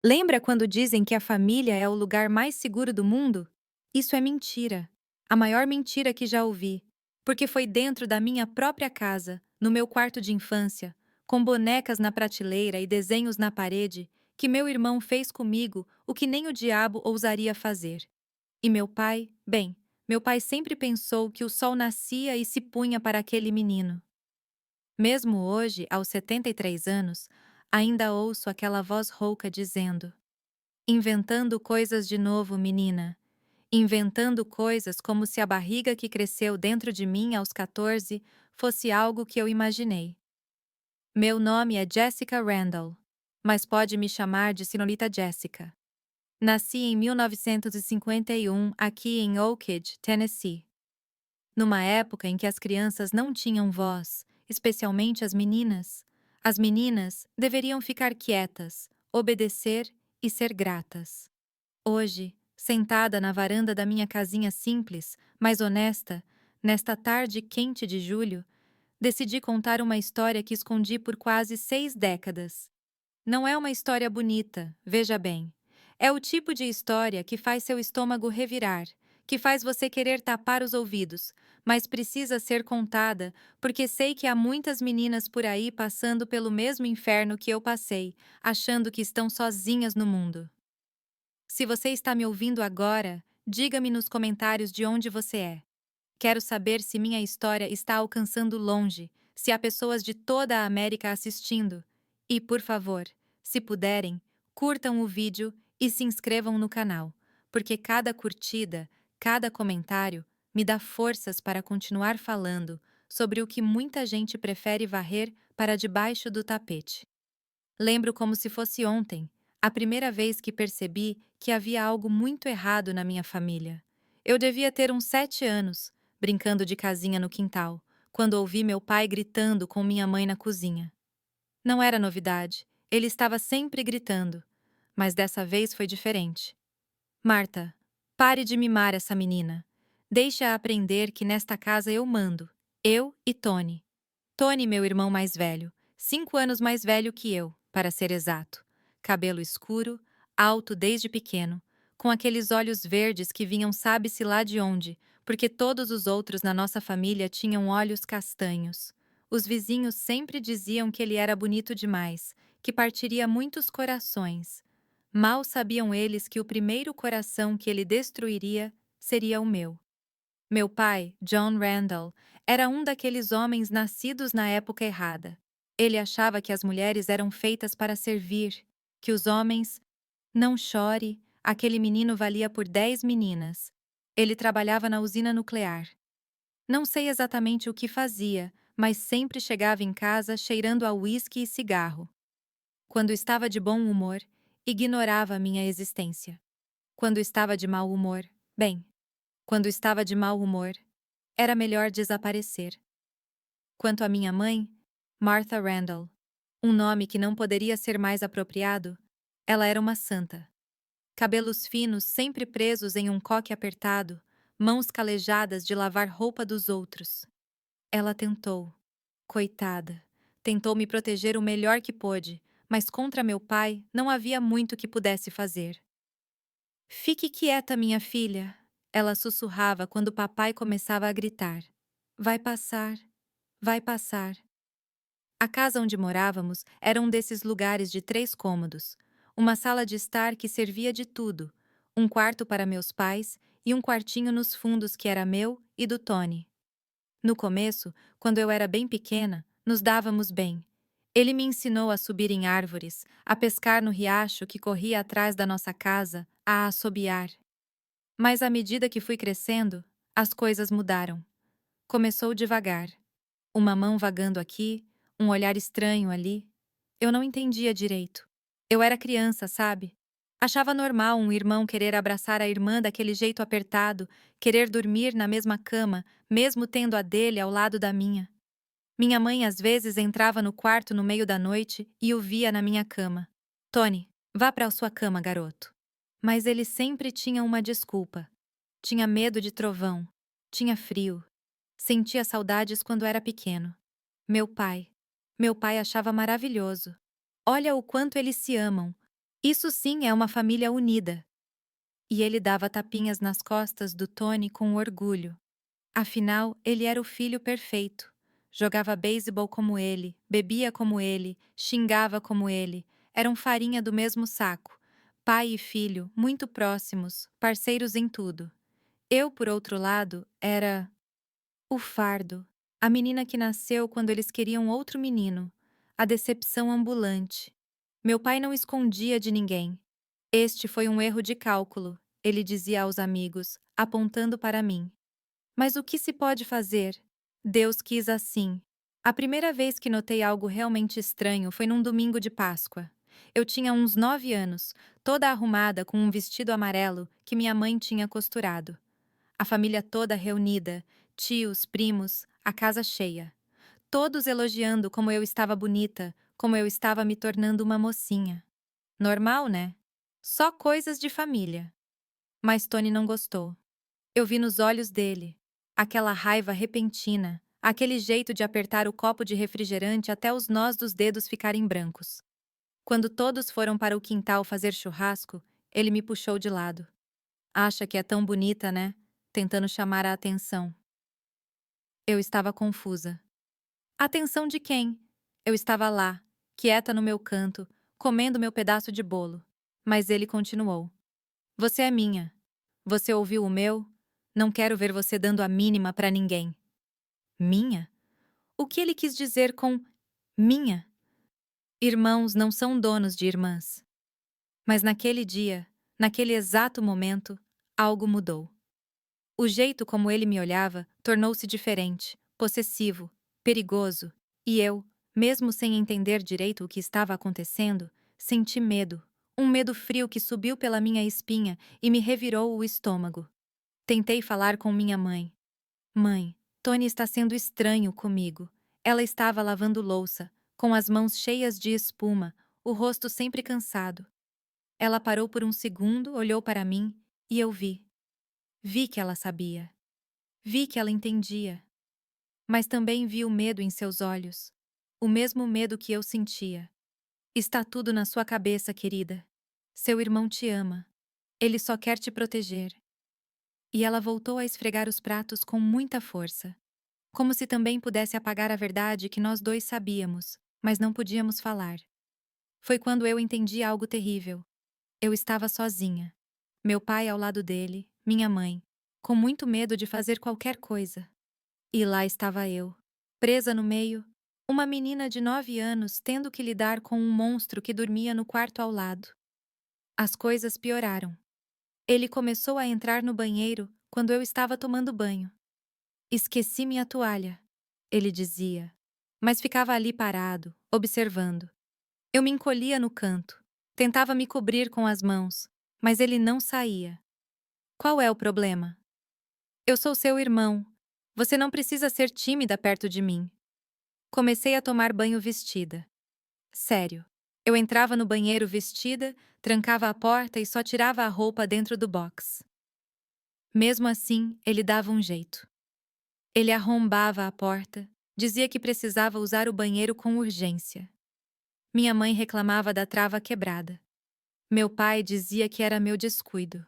Lembra quando dizem que a família é o lugar mais seguro do mundo? Isso é mentira. A maior mentira que já ouvi. Porque foi dentro da minha própria casa, no meu quarto de infância, com bonecas na prateleira e desenhos na parede, que meu irmão fez comigo o que nem o diabo ousaria fazer. E meu pai, bem, meu pai sempre pensou que o sol nascia e se punha para aquele menino. Mesmo hoje, aos 73 anos, ainda ouço aquela voz rouca dizendo: inventando coisas de novo, menina. Inventando coisas como se a barriga que cresceu dentro de mim aos 14 fosse algo que eu imaginei. Meu nome é Jessica Randall, mas pode me chamar de Senhorita Jessica. Nasci em 1951 aqui em Oak Ridge, Tennessee. Numa época em que as crianças não tinham voz, especialmente as meninas. As meninas deveriam ficar quietas, obedecer e ser gratas. Hoje, sentada na varanda da minha casinha simples, mas honesta, nesta tarde quente de julho, decidi contar uma história que escondi por quase 6 décadas. Não é uma história bonita, veja bem. É o tipo de história que faz seu estômago revirar, que faz você querer tapar os ouvidos, mas precisa ser contada porque sei que há muitas meninas por aí passando pelo mesmo inferno que eu passei, achando que estão sozinhas no mundo. Se você está me ouvindo agora, diga-me nos comentários de onde você é. Quero saber se minha história está alcançando longe, se há pessoas de toda a América assistindo. E, por favor, se puderem, curtam o vídeo e se inscrevam no canal, porque cada curtida, cada comentário me dá forças para continuar falando sobre o que muita gente prefere varrer para debaixo do tapete. Lembro como se fosse ontem, a primeira vez que percebi que havia algo muito errado na minha família. Eu devia ter uns 7 anos, brincando de casinha no quintal, quando ouvi meu pai gritando com minha mãe na cozinha. Não era novidade, ele estava sempre gritando, mas dessa vez foi diferente. Marta, pare de mimar essa menina. Deixe-a aprender que nesta casa eu mando. Eu e Tony. Tony, meu irmão mais velho, 5 anos mais velho que eu, para ser exato. Cabelo escuro, alto desde pequeno, com aqueles olhos verdes que vinham sabe-se lá de onde, porque todos os outros na nossa família tinham olhos castanhos. Os vizinhos sempre diziam que ele era bonito demais, que partiria muitos corações. Mal sabiam eles que o primeiro coração que ele destruiria seria o meu. Meu pai, John Randall, era um daqueles homens nascidos na época errada. Ele achava que as mulheres eram feitas para servir, que os homens... Não chore, aquele menino valia por 10 meninas. Ele trabalhava na usina nuclear. Não sei exatamente o que fazia, mas sempre chegava em casa cheirando a uísque e cigarro. Quando estava de bom humor, ignorava a minha existência. Quando estava de mau humor, bem, quando estava de mau humor, era melhor desaparecer. Quanto à minha mãe, Martha Randall, um nome que não poderia ser mais apropriado, ela era uma santa. Cabelos finos sempre presos em um coque apertado, mãos calejadas de lavar roupa dos outros. Ela tentou, coitada, tentou me proteger o melhor que pôde, mas contra meu pai não havia muito que pudesse fazer. Fique quieta, minha filha, ela sussurrava quando papai começava a gritar. Vai passar, vai passar. A casa onde morávamos era um desses lugares de 3 cômodos, uma sala de estar que servia de tudo, um quarto para meus pais e um quartinho nos fundos que era meu e do Tony. No começo, quando eu era bem pequena, nos dávamos bem. Ele me ensinou a subir em árvores, a pescar no riacho que corria atrás da nossa casa, a assobiar. Mas à medida que fui crescendo, as coisas mudaram. Começou devagar. Uma mão vagando aqui, um olhar estranho ali. Eu não entendia direito. Eu era criança, sabe? Achava normal um irmão querer abraçar a irmã daquele jeito apertado, querer dormir na mesma cama, mesmo tendo a dele ao lado da minha. Minha mãe às vezes entrava no quarto no meio da noite e o via na minha cama. Tony, vá para a sua cama, garoto. Mas ele sempre tinha uma desculpa. Tinha medo de trovão. Tinha frio. Sentia saudades quando era pequeno. Meu pai. Meu pai achava maravilhoso. Olha o quanto eles se amam. Isso sim é uma família unida. E ele dava tapinhas nas costas do Tony com orgulho. Afinal, ele era o filho perfeito. Jogava beisebol como ele, bebia como ele, xingava como ele. Eram farinha do mesmo saco. Pai e filho, muito próximos, parceiros em tudo. Eu, por outro lado, era o fardo. A menina que nasceu quando eles queriam outro menino. A decepção ambulante. Meu pai não escondia de ninguém. Este foi um erro de cálculo, ele dizia aos amigos, apontando para mim. Mas o que se pode fazer? Deus quis assim. A primeira vez que notei algo realmente estranho foi num domingo de Páscoa. Eu tinha uns 9 anos, toda arrumada com um vestido amarelo que minha mãe tinha costurado. A família toda reunida, tios, primos, a casa cheia. Todos elogiando como eu estava bonita, como eu estava me tornando uma mocinha. Normal, né? Só coisas de família. Mas Tony não gostou. Eu vi nos olhos dele. Aquela raiva repentina, aquele jeito de apertar o copo de refrigerante até os nós dos dedos ficarem brancos. Quando todos foram para o quintal fazer churrasco, ele me puxou de lado. Acha que é tão bonita, né? Tentando chamar a atenção. Eu estava confusa. Atenção de quem? Eu estava lá, quieta no meu canto, comendo meu pedaço de bolo. Mas ele continuou. Você é minha. Você ouviu o meu? Não quero ver você dando a mínima para ninguém. Minha? O que ele quis dizer com minha? Irmãos não são donos de irmãs. Mas naquele dia, naquele exato momento, algo mudou. O jeito como ele me olhava tornou-se diferente, possessivo, perigoso, e eu, mesmo sem entender direito o que estava acontecendo, senti medo, um medo frio que subiu pela minha espinha e me revirou o estômago. Tentei falar com minha mãe. Mãe, Tony está sendo estranho comigo. Ela estava lavando louça, com as mãos cheias de espuma, o rosto sempre cansado. Ela parou por um segundo, olhou para mim, e eu vi. Vi que ela sabia. Vi que ela entendia. Mas também vi o medo em seus olhos. O mesmo medo que eu sentia. Está tudo na sua cabeça, querida. Seu irmão te ama. Ele só quer te proteger. E ela voltou a esfregar os pratos com muita força. Como se também pudesse apagar a verdade que nós dois sabíamos, mas não podíamos falar. Foi quando eu entendi algo terrível. Eu estava sozinha. Meu pai ao lado dele, minha mãe, com muito medo de fazer qualquer coisa. E lá estava eu, presa no meio, uma menina de 9 anos tendo que lidar com um monstro que dormia no quarto ao lado. As coisas pioraram. Ele começou a entrar no banheiro quando eu estava tomando banho. Esqueci minha toalha, ele dizia, mas ficava ali parado, observando. Eu me encolhia no canto, tentava me cobrir com as mãos, mas ele não saía. Qual é o problema? Eu sou seu irmão. Você não precisa ser tímida perto de mim. Comecei a tomar banho vestida. Sério. Eu entrava no banheiro vestida, trancava a porta e só tirava a roupa dentro do box. Mesmo assim, ele dava um jeito. Ele arrombava a porta, dizia que precisava usar o banheiro com urgência. Minha mãe reclamava da trava quebrada. Meu pai dizia que era meu descuido.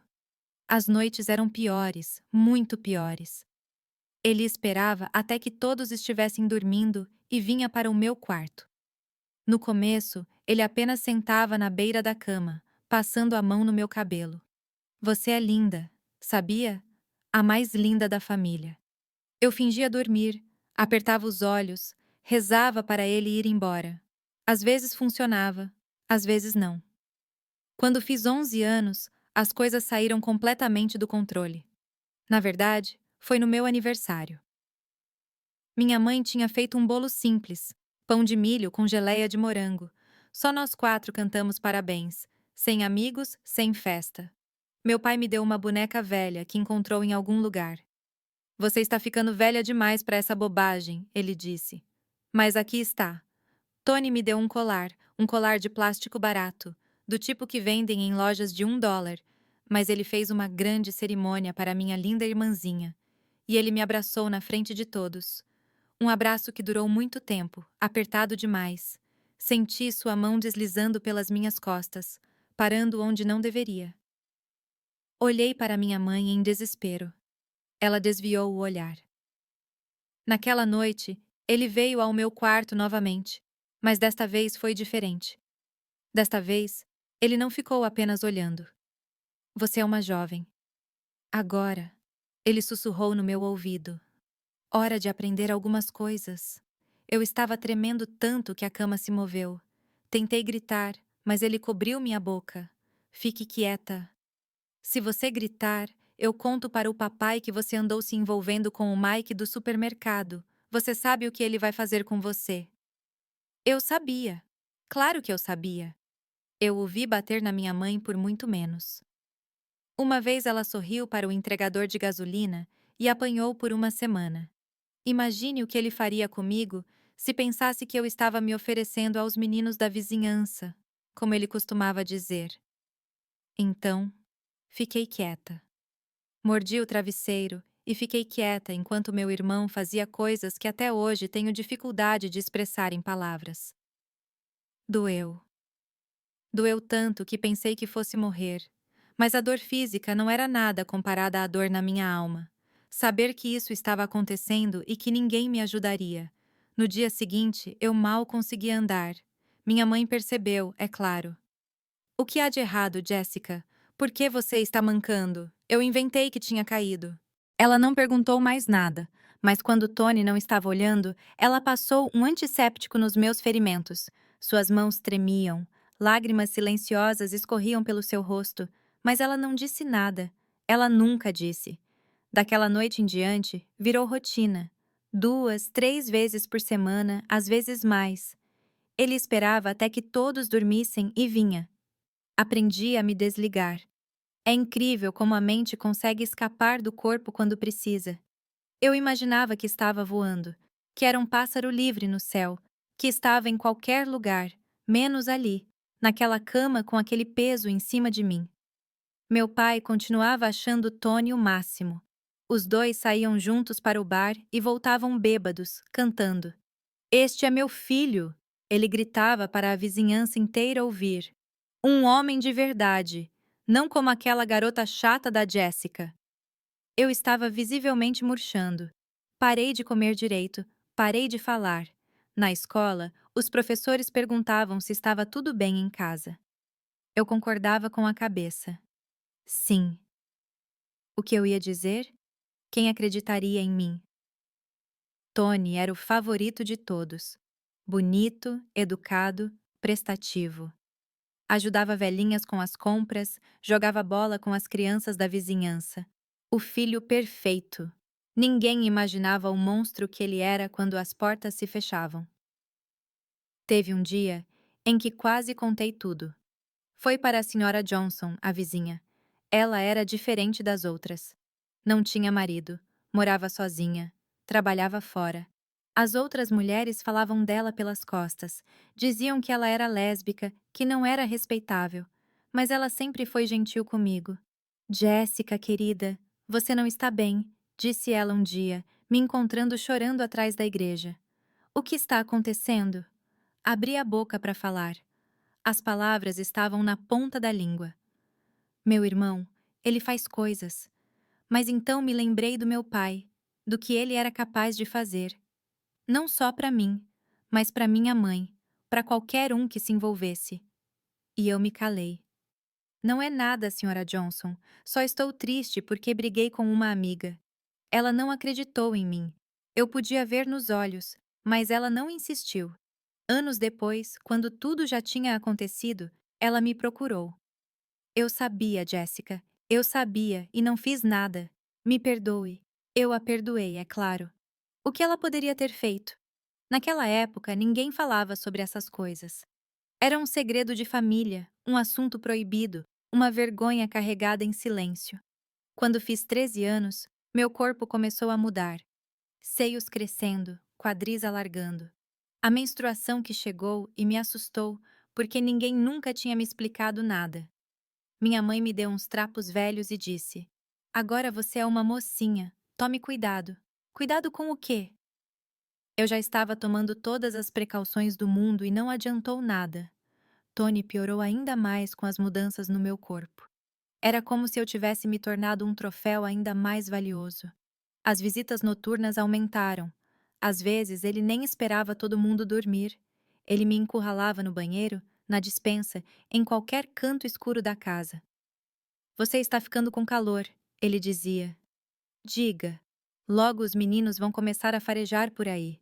As noites eram piores, muito piores. Ele esperava até que todos estivessem dormindo e vinha para o meu quarto. No começo, ele apenas sentava na beira da cama, passando a mão no meu cabelo. Você é linda, sabia? A mais linda da família. Eu fingia dormir, apertava os olhos, rezava para ele ir embora. Às vezes funcionava, às vezes não. Quando fiz 11 anos, as coisas saíram completamente do controle. Na verdade, foi no meu aniversário. Minha mãe tinha feito um bolo simples, pão de milho com geleia de morango. Só nós 4 cantamos parabéns, sem amigos, sem festa. Meu pai me deu uma boneca velha que encontrou em algum lugar. Você está ficando velha demais para essa bobagem, ele disse. Mas aqui está. Tony me deu um colar de plástico barato, do tipo que vendem em lojas de $1, mas ele fez uma grande cerimônia para minha linda irmãzinha, e ele me abraçou na frente de todos. Um abraço que durou muito tempo, apertado demais. Senti sua mão deslizando pelas minhas costas, parando onde não deveria. Olhei para minha mãe em desespero. Ela desviou o olhar. Naquela noite, ele veio ao meu quarto novamente, mas desta vez foi diferente. Desta vez, ele não ficou apenas olhando. Você é uma jovem. Agora, ele sussurrou no meu ouvido. Hora de aprender algumas coisas. Eu estava tremendo tanto que a cama se moveu. Tentei gritar, mas ele cobriu minha boca. Fique quieta. Se você gritar, eu conto para o papai que você andou se envolvendo com o Mike do supermercado. Você sabe o que ele vai fazer com você. Eu sabia. Claro que eu sabia. Eu o vi bater na minha mãe por muito menos. Uma vez ela sorriu para o entregador de gasolina e apanhou por uma semana. Imagine o que ele faria comigo se pensasse que eu estava me oferecendo aos meninos da vizinhança, como ele costumava dizer. Então, fiquei quieta. Mordi o travesseiro e fiquei quieta enquanto meu irmão fazia coisas que até hoje tenho dificuldade de expressar em palavras. Doeu. Doeu tanto que pensei que fosse morrer. Mas a dor física não era nada comparada à dor na minha alma. Saber que isso estava acontecendo e que ninguém me ajudaria. No dia seguinte, eu mal conseguia andar. Minha mãe percebeu, é claro. O que há de errado, Jessica? Por que você está mancando? Eu inventei que tinha caído. Ela não perguntou mais nada, mas quando Tony não estava olhando, ela passou um antisséptico nos meus ferimentos. Suas mãos tremiam, lágrimas silenciosas escorriam pelo seu rosto, mas ela não disse nada. Ela nunca disse. Daquela noite em diante, virou rotina. 2, 3 vezes por semana, às vezes mais. Ele esperava até que todos dormissem e vinha. Aprendi a me desligar. É incrível como a mente consegue escapar do corpo quando precisa. Eu imaginava que estava voando, que era um pássaro livre no céu, que estava em qualquer lugar, menos ali, naquela cama com aquele peso em cima de mim. Meu pai continuava achando Tony o máximo. Os dois saíam juntos para o bar e voltavam bêbados, cantando. Este é meu filho! Ele gritava para a vizinhança inteira ouvir. Um homem de verdade, não como aquela garota chata da Jessica. Eu estava visivelmente murchando. Parei de comer direito, parei de falar. Na escola, os professores perguntavam se estava tudo bem em casa. Eu concordava com a cabeça. Sim. O que eu ia dizer? Quem acreditaria em mim? Tony era o favorito de todos. Bonito, educado, prestativo. Ajudava velhinhas com as compras, jogava bola com as crianças da vizinhança. O filho perfeito. Ninguém imaginava o monstro que ele era quando as portas se fechavam. Teve um dia em que quase contei tudo. Foi para a senhora Johnson, a vizinha. Ela era diferente das outras. Não tinha marido, morava sozinha, trabalhava fora. As outras mulheres falavam dela pelas costas, diziam que ela era lésbica, que não era respeitável. Mas ela sempre foi gentil comigo. Jéssica, querida, você não está bem, disse ela um dia, me encontrando chorando atrás da igreja. O que está acontecendo? Abri a boca para falar. As palavras estavam na ponta da língua. Meu irmão, ele faz coisas. Mas então me lembrei do meu pai, do que ele era capaz de fazer. Não só para mim, mas para minha mãe, para qualquer um que se envolvesse. E eu me calei. Não é nada, senhora Johnson. Só estou triste porque briguei com uma amiga. Ela não acreditou em mim. Eu podia ver nos olhos, mas ela não insistiu. Anos depois, quando tudo já tinha acontecido, ela me procurou. Eu sabia, Jessica. Eu sabia e não fiz nada. Me perdoe. Eu a perdoei, é claro. O que ela poderia ter feito? Naquela época, ninguém falava sobre essas coisas. Era um segredo de família, um assunto proibido, uma vergonha carregada em silêncio. Quando fiz 13 anos, meu corpo começou a mudar. Seios crescendo, quadris alargando. A menstruação que chegou e me assustou, porque ninguém nunca tinha me explicado nada. Minha mãe me deu uns trapos velhos e disse: Agora você é uma mocinha, tome cuidado. Cuidado com o quê? Eu já estava tomando todas as precauções do mundo e não adiantou nada. Tony piorou ainda mais com as mudanças no meu corpo. Era como se eu tivesse me tornado um troféu ainda mais valioso. As visitas noturnas aumentaram. Às vezes, ele nem esperava todo mundo dormir. Ele me encurralava no banheiro, na despensa, em qualquer canto escuro da casa. Você está ficando com calor, ele dizia. Diga. Logo os meninos vão começar a farejar por aí.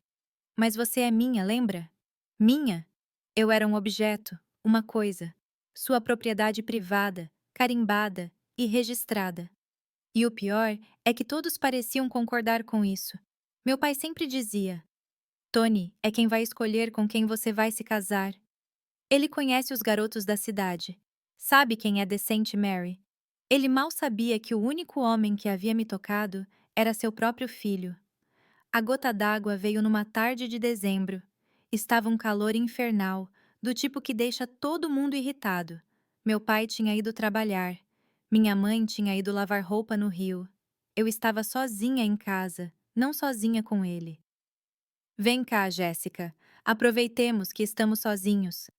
Mas você é minha, lembra? Minha? Eu era um objeto, uma coisa. Sua propriedade privada, carimbada e registrada. E o pior é que todos pareciam concordar com isso. Meu pai sempre dizia: Tony é quem vai escolher com quem você vai se casar. Ele conhece os garotos da cidade. Sabe quem é decente Mary. Ele mal sabia que o único homem que havia me tocado era seu próprio filho. A gota d'água veio numa tarde de dezembro. Estava um calor infernal, do tipo que deixa todo mundo irritado. Meu pai tinha ido trabalhar. Minha mãe tinha ido lavar roupa no rio. Eu estava sozinha em casa, não sozinha com ele. Vem cá, Jéssica. Aproveitemos que estamos sozinhos.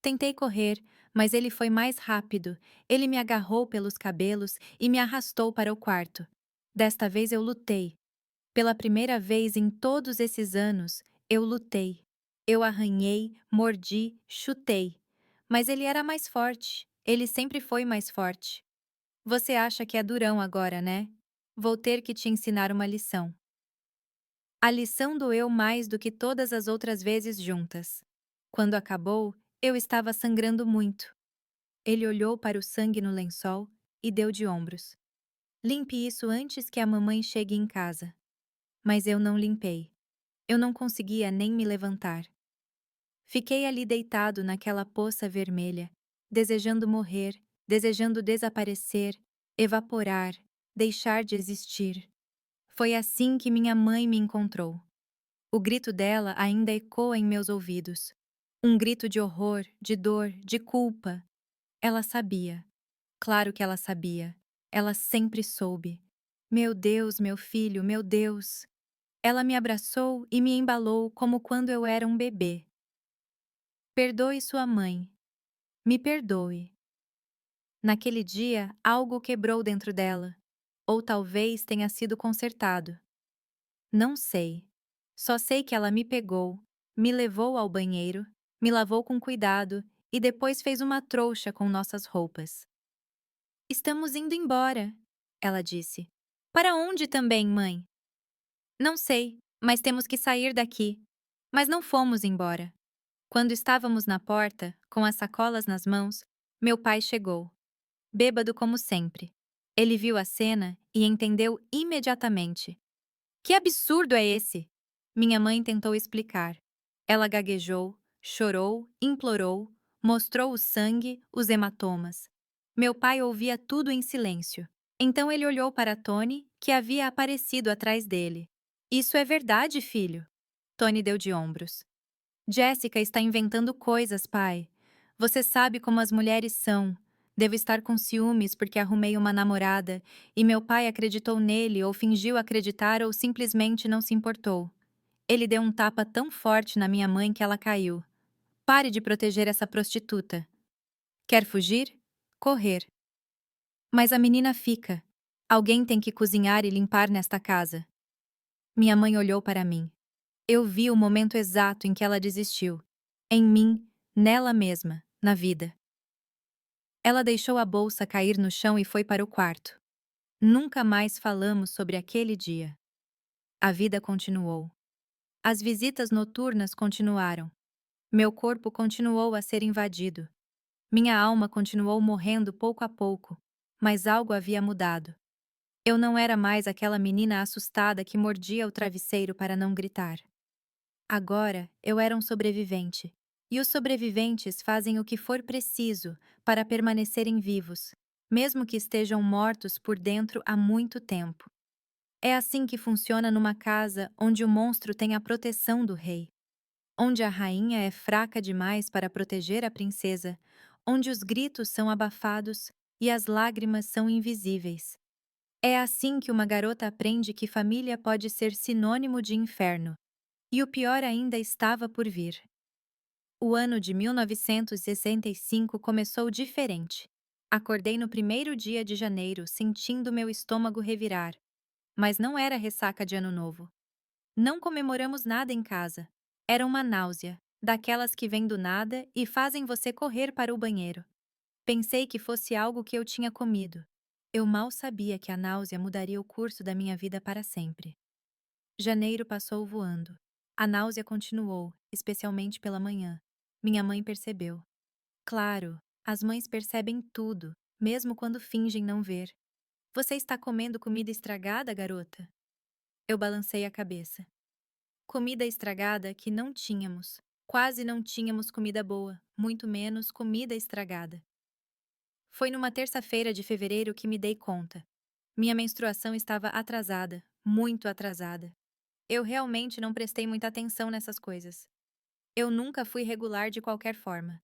Tentei correr, mas ele foi mais rápido. Ele me agarrou pelos cabelos e me arrastou para o quarto. Desta vez eu lutei. Pela primeira vez em todos esses anos, eu lutei. Eu arranhei, mordi, chutei. Mas ele era mais forte. Ele sempre foi mais forte. Você acha que é durão agora, né? Vou ter que te ensinar uma lição. A lição doeu mais do que todas as outras vezes juntas. Quando acabou, eu estava sangrando muito. Ele olhou para o sangue no lençol e deu de ombros. Limpe isso antes que a mamãe chegue em casa. Mas eu não limpei. Eu não conseguia nem me levantar. Fiquei ali deitado naquela poça vermelha, desejando morrer, desejando desaparecer, evaporar, deixar de existir. Foi assim que minha mãe me encontrou. O grito dela ainda ecoa em meus ouvidos. Um grito de horror, de dor, de culpa. Ela sabia. Claro que ela sabia. Ela sempre soube. Meu Deus, meu filho, meu Deus! Ela me abraçou e me embalou como quando eu era um bebê. Perdoe sua mãe. Me perdoe. Naquele dia, algo quebrou dentro dela. Ou talvez tenha sido consertado. Não sei. Só sei que ela me pegou, me levou ao banheiro, me lavou com cuidado e depois fez uma trouxa com nossas roupas. Estamos indo embora, ela disse. Para onde também, mãe? Não sei, mas temos que sair daqui. Mas não fomos embora. Quando estávamos na porta, com as sacolas nas mãos, meu pai chegou. Bêbado como sempre. Ele viu a cena e entendeu imediatamente. Que absurdo é esse? Minha mãe tentou explicar. Ela gaguejou, chorou, implorou, mostrou o sangue, os hematomas. Meu pai ouvia tudo em silêncio. Então ele olhou para Tony, que havia aparecido atrás dele. Isso é verdade, filho? Tony deu de ombros. Jéssica está inventando coisas, pai. Você sabe como as mulheres são. Devo estar com ciúmes porque arrumei uma namorada e meu pai acreditou nele ou fingiu acreditar ou simplesmente não se importou. Ele deu um tapa tão forte na minha mãe que ela caiu. Pare de proteger essa prostituta. Quer fugir? Correr. Mas a menina fica. Alguém tem que cozinhar e limpar nesta casa. Minha mãe olhou para mim. Eu vi o momento exato em que ela desistiu. Em mim, nela mesma, na vida. Ela deixou a bolsa cair no chão e foi para o quarto. Nunca mais falamos sobre aquele dia. A vida continuou. As visitas noturnas continuaram. Meu corpo continuou a ser invadido. Minha alma continuou morrendo pouco a pouco, mas algo havia mudado. Eu não era mais aquela menina assustada que mordia o travesseiro para não gritar. Agora eu era um sobrevivente. E os sobreviventes fazem o que for preciso para permanecerem vivos, mesmo que estejam mortos por dentro há muito tempo. É assim que funciona numa casa onde o monstro tem a proteção do rei, onde a rainha é fraca demais para proteger a princesa, onde os gritos são abafados e as lágrimas são invisíveis. É assim que uma garota aprende que família pode ser sinônimo de inferno. E o pior ainda estava por vir. O ano de 1965 começou diferente. Acordei no primeiro dia de janeiro, sentindo meu estômago revirar. Mas não era ressaca de ano novo. Não comemoramos nada em casa. Era uma náusea, daquelas que vêm do nada e fazem você correr para o banheiro. Pensei que fosse algo que eu tinha comido. Eu mal sabia que a náusea mudaria o curso da minha vida para sempre. Janeiro passou voando. A náusea continuou, especialmente pela manhã. Minha mãe percebeu. Claro, as mães percebem tudo, mesmo quando fingem não ver. Você está comendo comida estragada, garota? Eu balancei a cabeça. Comida estragada que não tínhamos. Quase não tínhamos comida boa, muito menos comida estragada. Foi numa terça-feira de fevereiro que me dei conta. Minha menstruação estava atrasada, muito atrasada. Eu realmente não prestei muita atenção nessas coisas. Eu nunca fui regular de qualquer forma.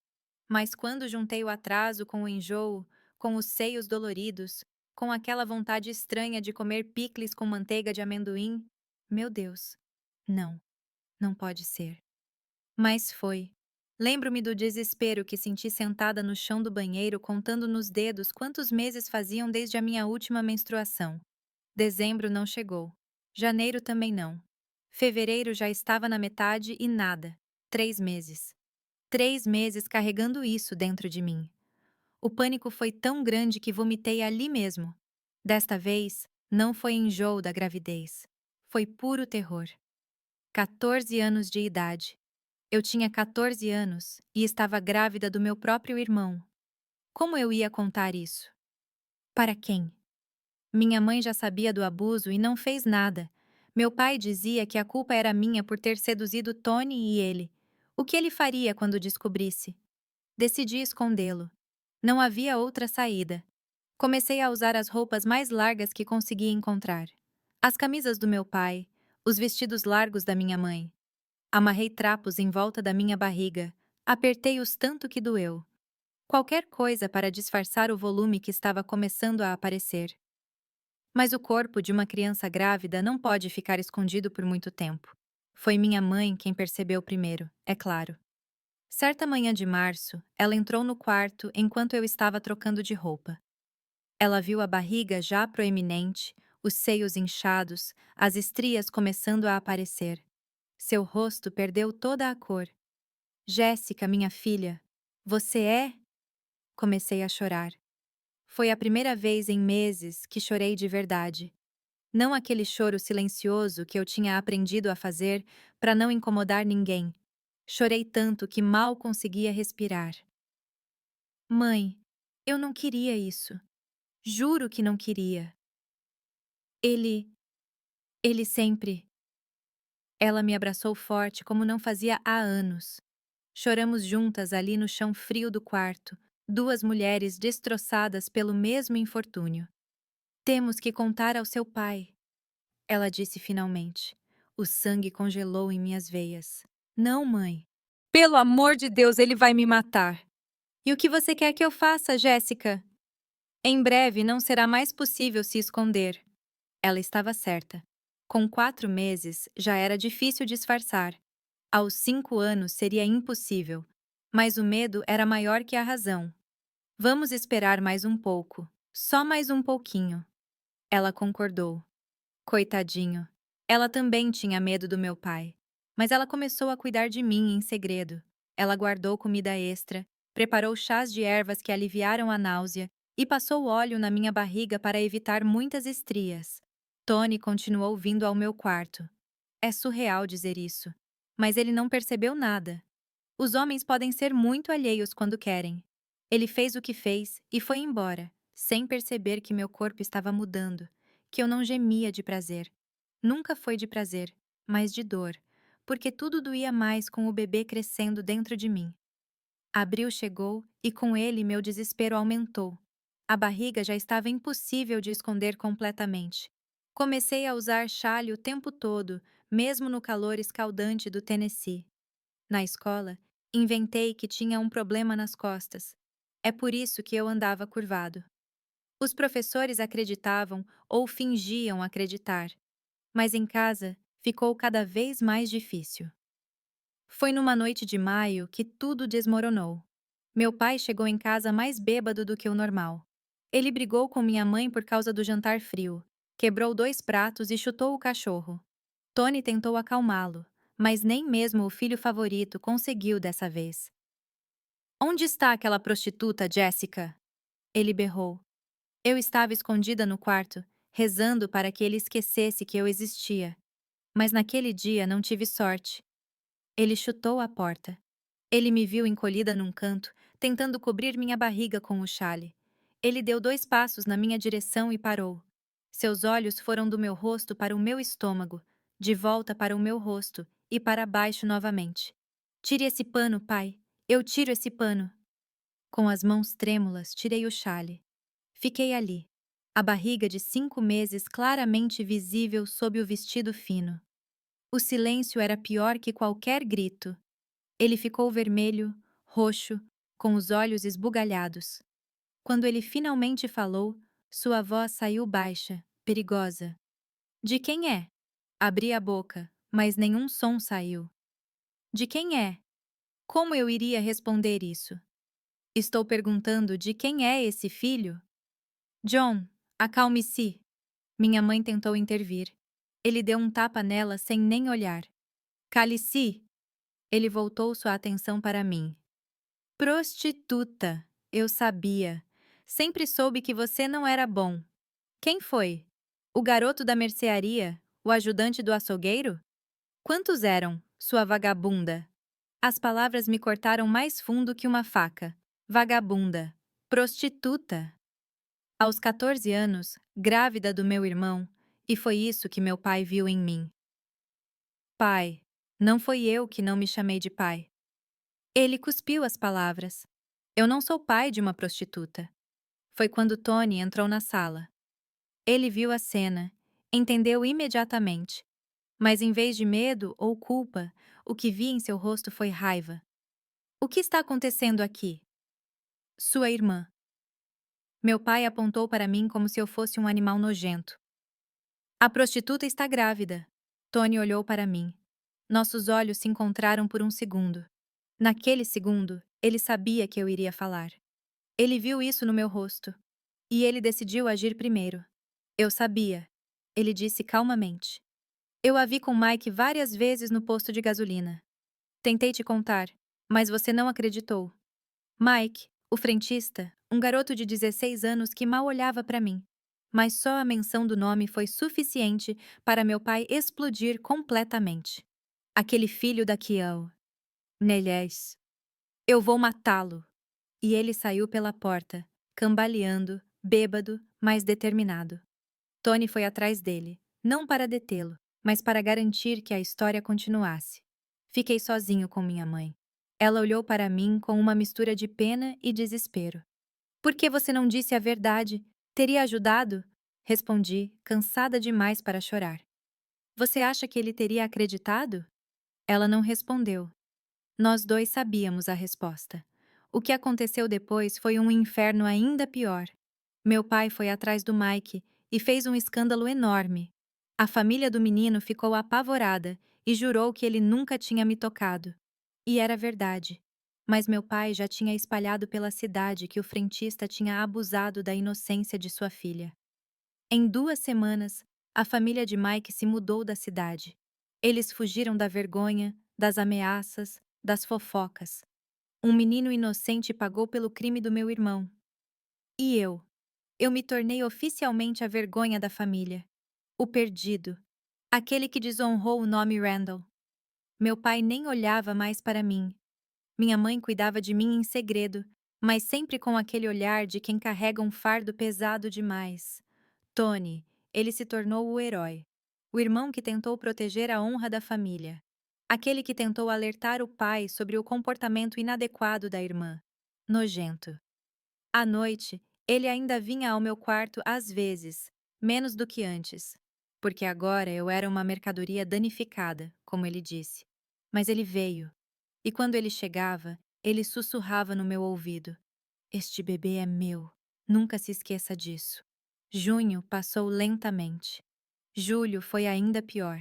Mas quando juntei o atraso com o enjoo, com os seios doloridos, com aquela vontade estranha de comer picles com manteiga de amendoim, meu Deus, não, não pode ser. Mas foi. Lembro-me do desespero que senti sentada no chão do banheiro contando nos dedos quantos meses faziam desde a minha última menstruação. Dezembro não chegou. Janeiro também não. Fevereiro já estava na metade e nada. 3 meses. 3 meses carregando isso dentro de mim. O pânico foi tão grande que vomitei ali mesmo. Desta vez, não foi enjoo da gravidez. Foi puro terror. 14 anos de idade. Eu tinha 14 anos e estava grávida do meu próprio irmão. Como eu ia contar isso? Para quem? Minha mãe já sabia do abuso e não fez nada. Meu pai dizia que a culpa era minha por ter seduzido Tony e ele. O que ele faria quando descobrisse? Decidi escondê-lo. Não havia outra saída. Comecei a usar as roupas mais largas que conseguia encontrar. As camisas do meu pai, os vestidos largos da minha mãe. Amarrei trapos em volta da minha barriga, apertei-os tanto que doeu. Qualquer coisa para disfarçar o volume que estava começando a aparecer. Mas o corpo de uma criança grávida não pode ficar escondido por muito tempo. Foi minha mãe quem percebeu primeiro, é claro. Certa manhã de março, ela entrou no quarto enquanto eu estava trocando de roupa. Ela viu a barriga já proeminente, os seios inchados, as estrias começando a aparecer. Seu rosto perdeu toda a cor. Jéssica, minha filha, você é? Comecei a chorar. Foi a primeira vez em meses que chorei de verdade. Não aquele choro silencioso que eu tinha aprendido a fazer para não incomodar ninguém. Chorei tanto que mal conseguia respirar. Mãe, eu não queria isso. Juro que não queria. Ele. Ele sempre. Ela me abraçou forte como não fazia há anos. Choramos juntas ali no chão frio do quarto, duas mulheres destroçadas pelo mesmo infortúnio. Temos que contar ao seu pai, ela disse finalmente. O sangue congelou em minhas veias. Não, mãe. Pelo amor de Deus, ele vai me matar. E o que você quer que eu faça, Jéssica? Em breve não será mais possível se esconder. Ela estava certa. Com 4 meses, já era difícil disfarçar. Aos 5 anos seria impossível. Mas o medo era maior que a razão. Vamos esperar mais um pouco. Só mais um pouquinho. Ela concordou. Coitadinho. Ela também tinha medo do meu pai. Mas ela começou a cuidar de mim em segredo. Ela guardou comida extra, preparou chás de ervas que aliviaram a náusea e passou óleo na minha barriga para evitar muitas estrias. Tony continuou vindo ao meu quarto. É surreal dizer isso. Mas ele não percebeu nada. Os homens podem ser muito alheios quando querem. Ele fez o que fez e foi embora, sem perceber que meu corpo estava mudando, que eu não gemia de prazer. Nunca foi de prazer, mas de dor, porque tudo doía mais com o bebê crescendo dentro de mim. Abril chegou e com ele meu desespero aumentou. A barriga já estava impossível de esconder completamente. Comecei a usar xale o tempo todo, mesmo no calor escaldante do Tennessee. Na escola, inventei que tinha um problema nas costas. É por isso que eu andava curvado. Os professores acreditavam ou fingiam acreditar, mas em casa ficou cada vez mais difícil. Foi numa noite de maio que tudo desmoronou. Meu pai chegou em casa mais bêbado do que o normal. Ele brigou com minha mãe por causa do jantar frio, quebrou 2 pratos e chutou o cachorro. Tony tentou acalmá-lo, mas nem mesmo o filho favorito conseguiu dessa vez. Onde está aquela prostituta, Jessica? Ele berrou. Eu estava escondida no quarto, rezando para que ele esquecesse que eu existia. Mas naquele dia não tive sorte. Ele chutou a porta. Ele me viu encolhida num canto, tentando cobrir minha barriga com o chale. Ele deu 2 passos na minha direção e parou. Seus olhos foram do meu rosto para o meu estômago, de volta para o meu rosto e para baixo novamente. Tire esse pano, pai. Eu tiro esse pano. Com as mãos trêmulas, tirei o chale. Fiquei ali, a barriga de 5 meses claramente visível sob o vestido fino. O silêncio era pior que qualquer grito. Ele ficou vermelho, roxo, com os olhos esbugalhados. Quando ele finalmente falou, sua voz saiu baixa, perigosa. De quem é? Abri a boca, mas nenhum som saiu. De quem é? Como eu iria responder isso? Estou perguntando de quem é esse filho? John, acalme-se. Minha mãe tentou intervir. Ele deu um tapa nela sem nem olhar. Cale-se! Ele voltou sua atenção para mim. Prostituta! Eu sabia. Sempre soube que você não era bom. Quem foi? O garoto da mercearia? O ajudante do açougueiro? Quantos eram, sua vagabunda? As palavras me cortaram mais fundo que uma faca. Vagabunda. Prostituta. Aos 14 anos, grávida do meu irmão, e foi isso que meu pai viu em mim. Pai. Não foi eu que não me chamei de pai. Ele cuspiu as palavras. Eu não sou pai de uma prostituta. Foi quando Tony entrou na sala. Ele viu a cena, entendeu imediatamente. Mas em vez de medo ou culpa, o que vi em seu rosto foi raiva. O que está acontecendo aqui? Sua irmã. Meu pai apontou para mim como se eu fosse um animal nojento. A prostituta está grávida. Tony olhou para mim. Nossos olhos se encontraram por um segundo. Naquele segundo, ele sabia que eu iria falar. Ele viu isso no meu rosto. E ele decidiu agir primeiro. Eu sabia. Ele disse calmamente. Eu a vi com Mike várias vezes no posto de gasolina. Tentei te contar, mas você não acreditou. Mike, o frentista, um garoto de 16 anos que mal olhava para mim. Mas só a menção do nome foi suficiente para meu pai explodir completamente. Aquele filho da Kiel. Nelhés. Eu vou matá-lo. E ele saiu pela porta, cambaleando, bêbado, mas determinado. Tony foi atrás dele, não para detê-lo, mas para garantir que a história continuasse. Fiquei sozinho com minha mãe. Ela olhou para mim com uma mistura de pena e desespero. Por que você não disse a verdade? Teria ajudado? Respondi, cansada demais para chorar. Você acha que ele teria acreditado? Ela não respondeu. Nós dois sabíamos a resposta. O que aconteceu depois foi um inferno ainda pior. Meu pai foi atrás do Mike e fez um escândalo enorme. A família do menino ficou apavorada e jurou que ele nunca tinha me tocado. E era verdade. Mas meu pai já tinha espalhado pela cidade que o frentista tinha abusado da inocência de sua filha. Em 2 semanas, a família de Mike se mudou da cidade. Eles fugiram da vergonha, das ameaças, das fofocas. Um menino inocente pagou pelo crime do meu irmão. E eu? Eu me tornei oficialmente a vergonha da família. O perdido. Aquele que desonrou o nome Randall. Meu pai nem olhava mais para mim. Minha mãe cuidava de mim em segredo, mas sempre com aquele olhar de quem carrega um fardo pesado demais. Tony, ele se tornou o herói. O irmão que tentou proteger a honra da família. Aquele que tentou alertar o pai sobre o comportamento inadequado da irmã. Nojento. À noite, ele ainda vinha ao meu quarto às vezes, menos do que antes, porque agora eu era uma mercadoria danificada, como ele disse. Mas ele veio, e quando ele chegava, ele sussurrava no meu ouvido: Este bebê é meu. Nunca se esqueça disso. Junho passou lentamente. Julho foi ainda pior.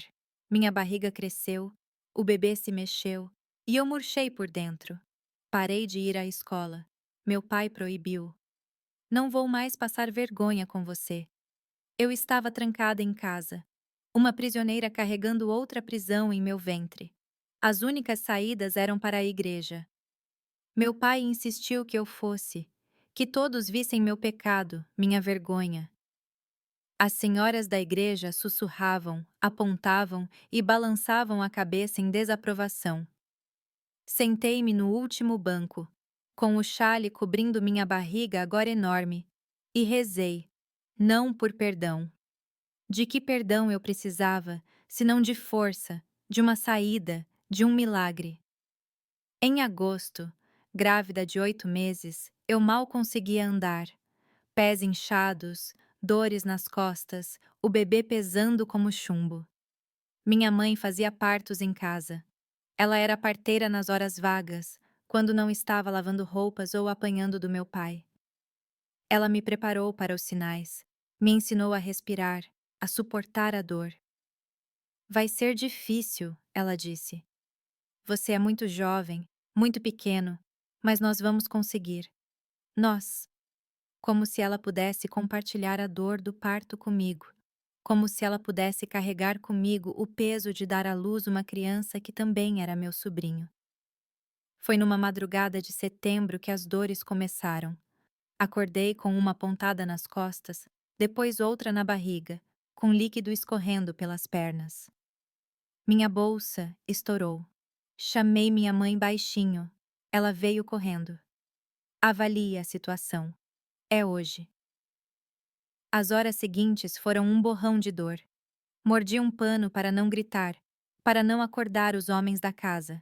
Minha barriga cresceu, o bebê se mexeu, E eu murchei por dentro. Parei de ir à escola. Meu pai proibiu. Não vou mais passar vergonha com você. Eu estava trancada em casa, uma prisioneira carregando outra prisão em meu ventre. As únicas saídas eram para a igreja. Meu pai insistiu que eu fosse, que todos vissem meu pecado, minha vergonha. As senhoras da igreja sussurravam, apontavam e balançavam a cabeça em desaprovação. Sentei-me no último banco, com o xale cobrindo minha barriga agora enorme, e rezei, não por perdão. De que perdão eu precisava, senão de força, de uma saída, de um milagre? Em agosto, grávida de 8 meses, eu mal conseguia andar. Pés inchados, dores nas costas, o bebê pesando como chumbo. Minha mãe fazia partos em casa. Ela era parteira nas horas vagas, quando não estava lavando roupas ou apanhando do meu pai. Ela me preparou para os sinais, me ensinou a respirar, a suportar a dor. Vai ser difícil, ela disse. Você é muito jovem, muito pequeno, mas nós vamos conseguir. Nós. Como se ela pudesse compartilhar a dor do parto comigo. Como se ela pudesse carregar comigo o peso de dar à luz uma criança que também era meu sobrinho. Foi numa madrugada de setembro que as dores começaram. Acordei com uma pontada nas costas, depois outra na barriga, com líquido escorrendo pelas pernas. Minha bolsa estourou. Chamei minha mãe baixinho. Ela veio correndo. Avalie a situação. É hoje. As horas seguintes foram um borrão de dor. Mordi um pano para não gritar, para não acordar os homens da casa.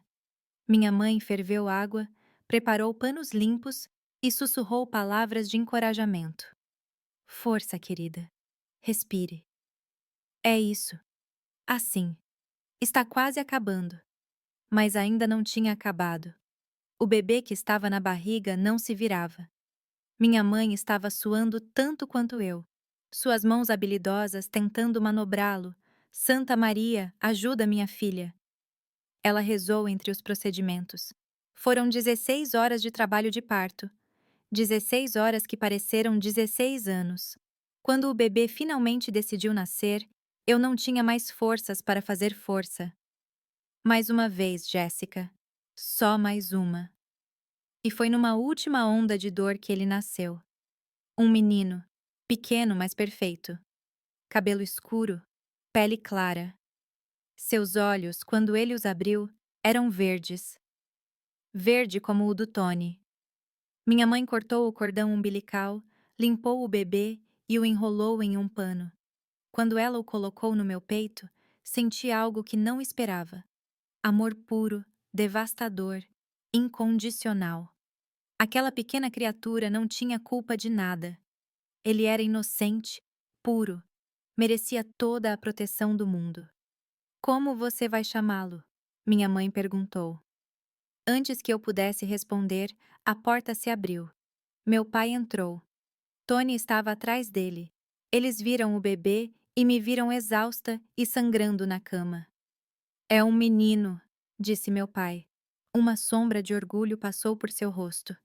Minha mãe ferveu água, preparou panos limpos e sussurrou palavras de encorajamento. Força, querida. Respire. É isso. Assim. Está quase acabando. Mas ainda não tinha acabado. O bebê que estava na barriga não se virava. Minha mãe estava suando tanto quanto eu. Suas mãos habilidosas tentando manobrá-lo. Santa Maria, ajuda minha filha. Ela rezou entre os procedimentos. Foram 16 horas de trabalho de parto. 16 horas que pareceram 16 anos. Quando o bebê finalmente decidiu nascer, eu não tinha mais forças para fazer força. Mais uma vez, Jéssica. Só mais uma. E foi numa última onda de dor que ele nasceu. Um menino. Pequeno, mas perfeito. Cabelo escuro. Pele clara. Seus olhos, quando ele os abriu, eram verdes. Verde como o do Tony. Minha mãe cortou o cordão umbilical, limpou o bebê e o enrolou em um pano. Quando ela o colocou no meu peito, senti algo que não esperava. Amor puro, devastador, incondicional. Aquela pequena criatura não tinha culpa de nada. Ele era inocente, puro, merecia toda a proteção do mundo. Como você vai chamá-lo? Minha mãe perguntou. Antes que eu pudesse responder, a porta se abriu. Meu pai entrou. Tony estava atrás dele. Eles viram o bebê e me viram exausta e sangrando na cama. É um menino, disse meu pai. Uma sombra de orgulho passou por seu rosto.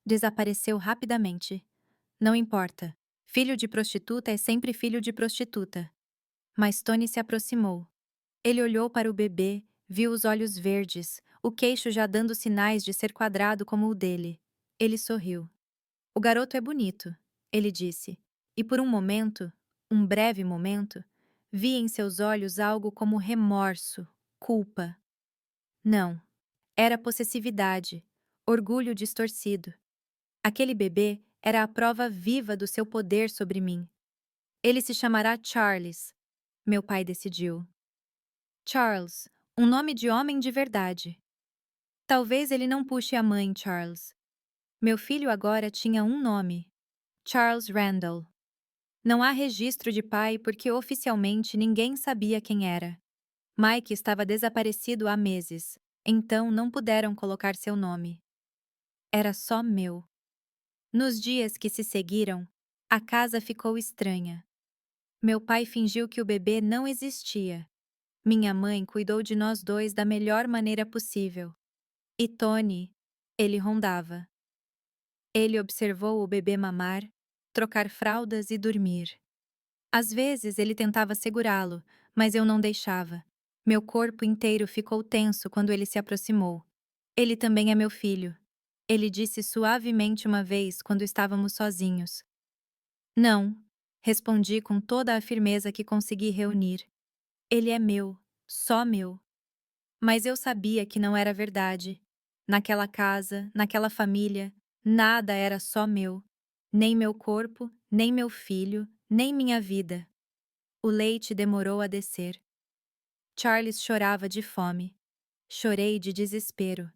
Desapareceu rapidamente. Não importa. Filho de prostituta é sempre filho de prostituta. Mas Tony se aproximou. Ele olhou para o bebê, viu os olhos verdes, o queixo já dando sinais de ser quadrado como o dele. Ele sorriu. O garoto é bonito, ele disse. E por um breve momento, vi em seus olhos algo como remorso, culpa. Não. Era possessividade, orgulho distorcido. Aquele bebê era a prova viva do seu poder sobre mim. Ele se chamará Charles, meu pai decidiu. Charles, um nome de homem de verdade. Talvez ele não puxe a mãe, Charles. Meu filho agora tinha um nome: Charles Randall. Não há registro de pai porque oficialmente ninguém sabia quem era. Mike estava desaparecido há meses, então não puderam colocar seu nome. Era só meu. Nos dias que se seguiram, a casa ficou estranha. Meu pai fingiu que o bebê não existia. Minha mãe cuidou de nós dois da melhor maneira possível. E Tony, ele rondava. Ele observou o bebê mamar, trocar fraldas e dormir. Às vezes ele tentava segurá-lo, mas eu não deixava. Meu corpo inteiro ficou tenso quando ele se aproximou. Ele também é meu filho. Ele disse suavemente uma vez quando estávamos sozinhos. Não, respondi com toda a firmeza que consegui reunir. Ele é meu, só meu. Mas eu sabia que não era verdade. Naquela casa, naquela família, nada era só meu. Nem meu corpo, nem meu filho, nem minha vida. O leite demorou a descer. Charles chorava de fome. Chorei de desespero.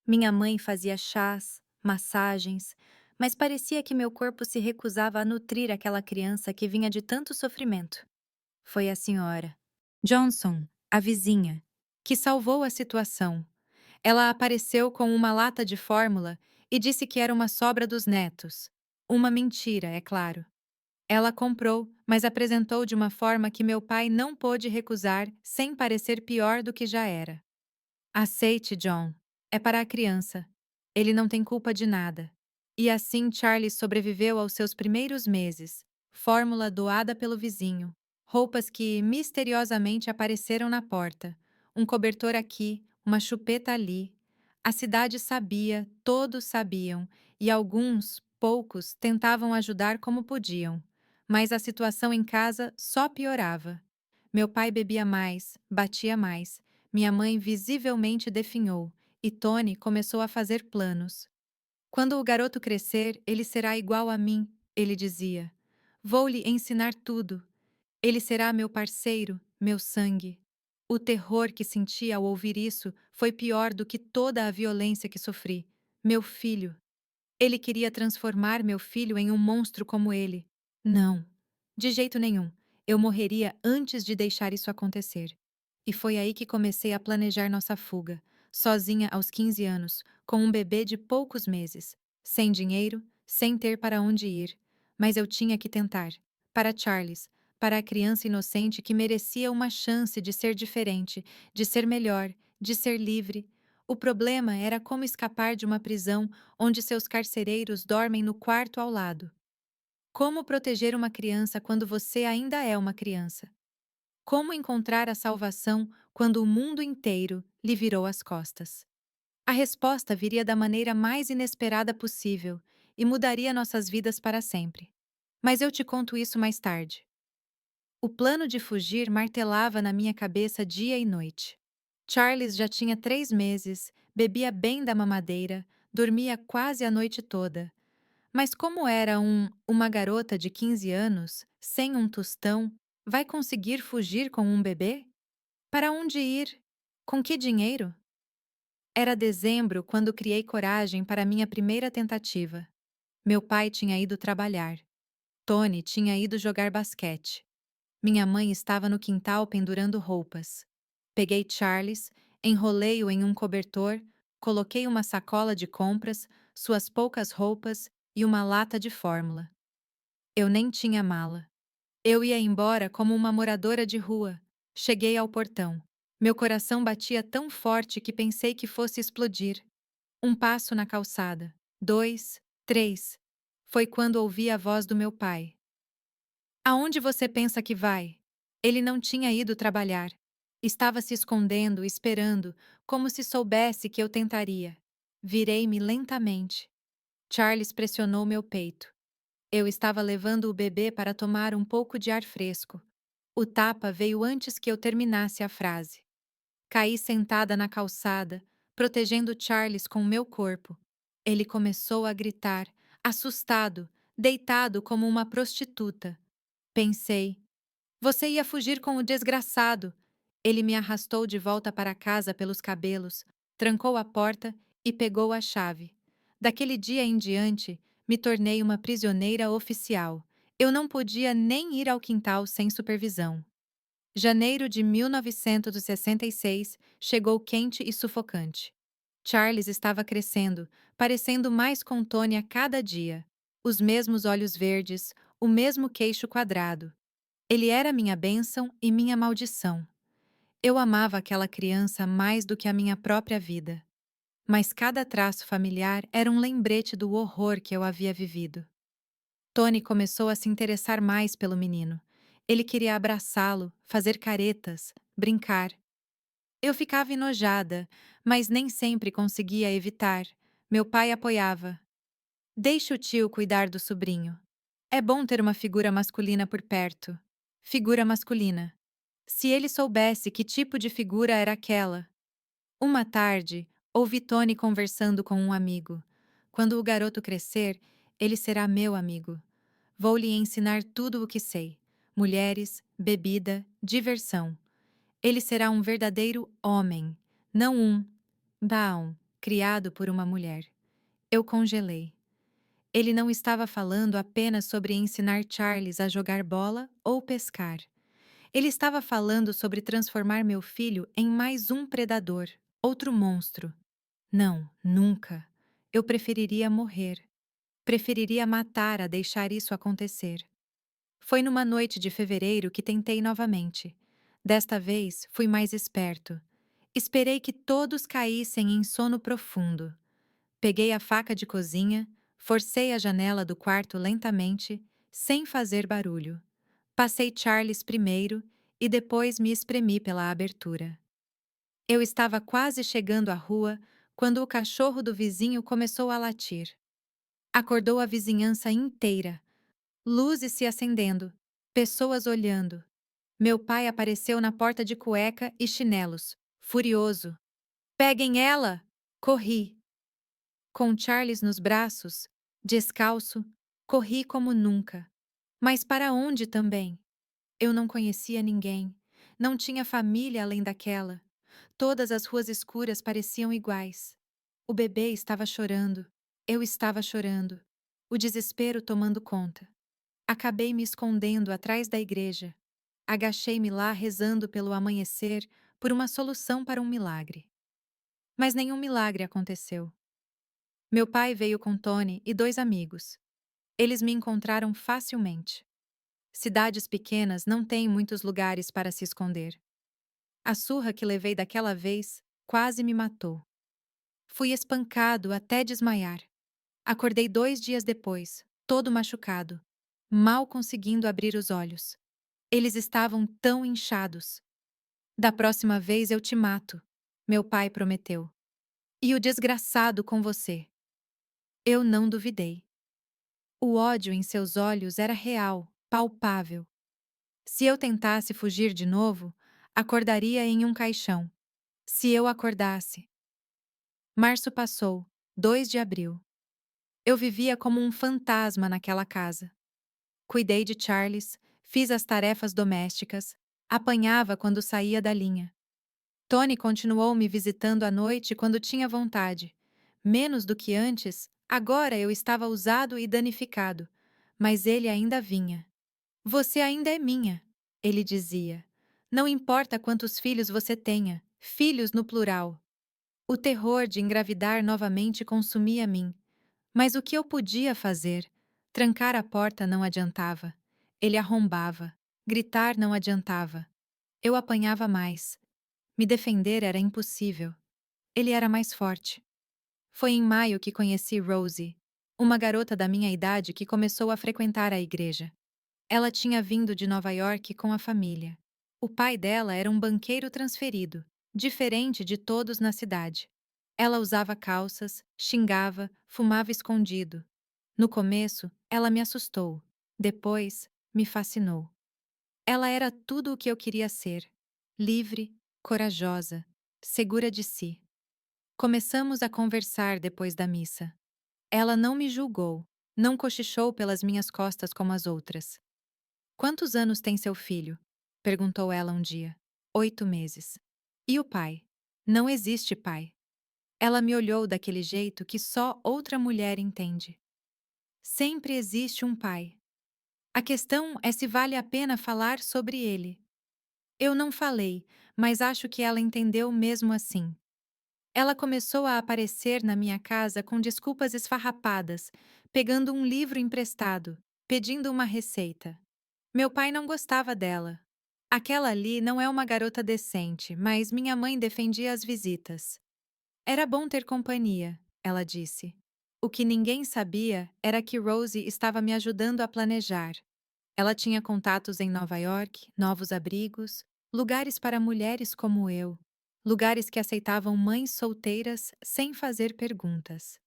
Minha mãe fazia chás, massagens, mas parecia que meu corpo se recusava a nutrir aquela criança que vinha de tanto sofrimento. Foi a senhora Johnson, a vizinha, que salvou a situação. Ela apareceu com uma lata de fórmula e disse que era uma sobra dos netos. Uma mentira, é claro. Ela comprou, mas apresentou de uma forma que meu pai não pôde recusar sem parecer pior do que já era. Aceite, John. É para a criança. Ele não tem culpa de nada. E assim Charlie sobreviveu aos seus primeiros meses. Fórmula doada pelo vizinho. Roupas que misteriosamente apareceram na porta. Um cobertor aqui, uma chupeta ali. A cidade sabia, todos sabiam, e alguns, poucos, tentavam ajudar como podiam. Mas a situação em casa só piorava. Meu pai bebia mais, batia mais. Minha mãe visivelmente definhou, e Tony começou a fazer planos. Quando o garoto crescer, ele será igual a mim, ele dizia. Vou-lhe ensinar tudo. Ele será meu parceiro, meu sangue. O terror que senti ao ouvir isso foi pior do que toda a violência que sofri. Meu filho. Ele queria transformar meu filho em um monstro como ele. Não, de jeito nenhum. Eu morreria antes de deixar isso acontecer. E foi aí que comecei a planejar nossa fuga, sozinha aos 15 anos, com um bebê de poucos meses, sem dinheiro, sem ter para onde ir. Mas eu tinha que tentar. Para Charles, para a criança inocente que merecia uma chance de ser diferente, de ser melhor, de ser livre. O problema era como escapar de uma prisão onde seus carcereiros dormem no quarto ao lado. Como proteger uma criança quando você ainda é uma criança? Como encontrar a salvação quando o mundo inteiro lhe virou as costas? A resposta viria da maneira mais inesperada possível e mudaria nossas vidas para sempre. Mas eu te conto isso mais tarde. O plano de fugir martelava na minha cabeça dia e noite. Charles já tinha 3 meses, bebia bem da mamadeira, dormia quase a noite toda. Mas como era uma garota de 15 anos, sem um tostão, vai conseguir fugir com um bebê? Para onde ir? Com que dinheiro? Era dezembro quando criei coragem para minha primeira tentativa. Meu pai tinha ido trabalhar. Tony tinha ido jogar basquete. Minha mãe estava no quintal pendurando roupas. Peguei Charles, enrolei-o em um cobertor, coloquei uma sacola de compras, suas poucas roupas e uma lata de fórmula. Eu nem tinha mala. Eu ia embora como uma moradora de rua. Cheguei ao portão. Meu coração batia tão forte que pensei que fosse explodir. Um passo na calçada. 2, 3. Foi quando ouvi a voz do meu pai. Aonde você pensa que vai? Ele não tinha ido trabalhar. Estava se escondendo, esperando, como se soubesse que eu tentaria. Virei-me lentamente. Charles pressionou meu peito. Eu estava levando o bebê para tomar um pouco de ar fresco. O tapa veio antes que eu terminasse a frase. Caí sentada na calçada, protegendo Charles com o meu corpo. Ele começou a gritar, assustado, deitado como uma prostituta. Pensei, você ia fugir com o desgraçado. Ele me arrastou de volta para casa pelos cabelos, trancou a porta e pegou a chave. Daquele dia em diante, me tornei uma prisioneira oficial. Eu não podia nem ir ao quintal sem supervisão. Janeiro de 1966 chegou quente e sufocante. Charles estava crescendo, parecendo mais com Tony a cada dia. Os mesmos olhos verdes, o mesmo queixo quadrado. Ele era minha bênção e minha maldição. Eu amava aquela criança mais do que a minha própria vida. mas cada traço familiar era um lembrete do horror que eu havia vivido. Tony começou a se interessar mais pelo menino. Ele queria abraçá-lo, fazer caretas, brincar. Eu ficava enojada, mas nem sempre conseguia evitar. Meu pai apoiava. Deixe o tio cuidar do sobrinho. É bom ter uma figura masculina por perto. Figura masculina. Se ele soubesse que tipo de figura era aquela. Uma tarde, ouvi Tony conversando com um amigo. Quando o garoto crescer, ele será meu amigo. Vou lhe ensinar tudo o que sei: mulheres, bebida, diversão. Ele será um verdadeiro homem, não um baum criado por uma mulher. Eu congelei. Ele não estava falando apenas sobre ensinar Charles a jogar bola ou pescar. Ele estava falando sobre transformar meu filho em mais um predador, outro monstro. Não, nunca. Eu preferiria morrer. Preferiria matar a deixar isso acontecer. Foi numa noite de fevereiro que tentei novamente. Desta vez, fui mais esperto. Esperei que todos caíssem em sono profundo. Peguei a faca de cozinha, forcei a janela do quarto lentamente, sem fazer barulho. Passei Charles primeiro e depois me espremi pela abertura. Eu estava quase chegando à rua quando o cachorro do vizinho começou a latir. Acordou a vizinhança inteira. Luzes se acendendo, pessoas olhando. Meu pai apareceu na porta de cueca e chinelos, furioso. Peguem ela! Corri. Com Charles nos braços, descalço, corri como nunca. Mas para onde também? Eu não conhecia ninguém. Não tinha família além daquela. Todas as ruas escuras pareciam iguais. O bebê estava chorando. Eu estava chorando. O desespero tomando conta. Acabei me escondendo atrás da igreja. Agachei-me lá rezando pelo amanhecer, por uma solução para um milagre. Mas nenhum milagre aconteceu. Meu pai veio com Tony e dois amigos. Eles me encontraram facilmente. Cidades pequenas não têm muitos lugares para se esconder. A surra que levei daquela vez quase me matou. Fui espancado até desmaiar. Acordei 2 dias depois, todo machucado, mal conseguindo abrir os olhos. Eles estavam tão inchados. Da próxima vez eu te mato, meu pai prometeu. E o desgraçado com você. Eu não duvidei. O ódio em seus olhos era real, palpável. Se eu tentasse fugir de novo, acordaria em um caixão. Se eu acordasse. Março passou, 2 de abril. Eu vivia como um fantasma naquela casa. Cuidei de Charles, fiz as tarefas domésticas, apanhava quando saía da linha. Tony continuou me visitando à noite quando tinha vontade. Menos do que antes, agora eu estava usado e danificado, mas ele ainda vinha. Você ainda é minha, ele dizia. Não importa quantos filhos você tenha, filhos no plural. O terror de engravidar novamente consumia mim. Mas o que eu podia fazer? Trancar a porta não adiantava. Ele arrombava. Gritar não adiantava. Eu apanhava mais. Me defender era impossível. Ele era mais forte. Foi em maio que conheci Rosie, uma garota da minha idade que começou a frequentar a igreja. Ela tinha vindo de Nova York com a família. O pai dela era um banqueiro transferido, diferente de todos na cidade. Ela usava calças, xingava, fumava escondido. No começo, ela me assustou. Depois, me fascinou. Ela era tudo o que eu queria ser: livre, corajosa, segura de si. Começamos a conversar depois da missa. Ela não me julgou, não cochichou pelas minhas costas como as outras. Quantos anos tem seu filho? Perguntou ela um dia. 8 meses. E o pai? Não existe pai. Ela me olhou daquele jeito que só outra mulher entende. Sempre existe um pai. A questão é se vale a pena falar sobre ele. Eu não falei, mas acho que ela entendeu mesmo assim. Ela começou a aparecer na minha casa com desculpas esfarrapadas, pegando um livro emprestado, pedindo uma receita. Meu pai não gostava dela. Aquela ali não é uma garota decente, mas minha mãe defendia as visitas. Era bom ter companhia, ela disse. O que ninguém sabia era que Rosie estava me ajudando a planejar. Ela tinha contatos em Nova York, novos abrigos, lugares para mulheres como eu, lugares que aceitavam mães solteiras sem fazer perguntas.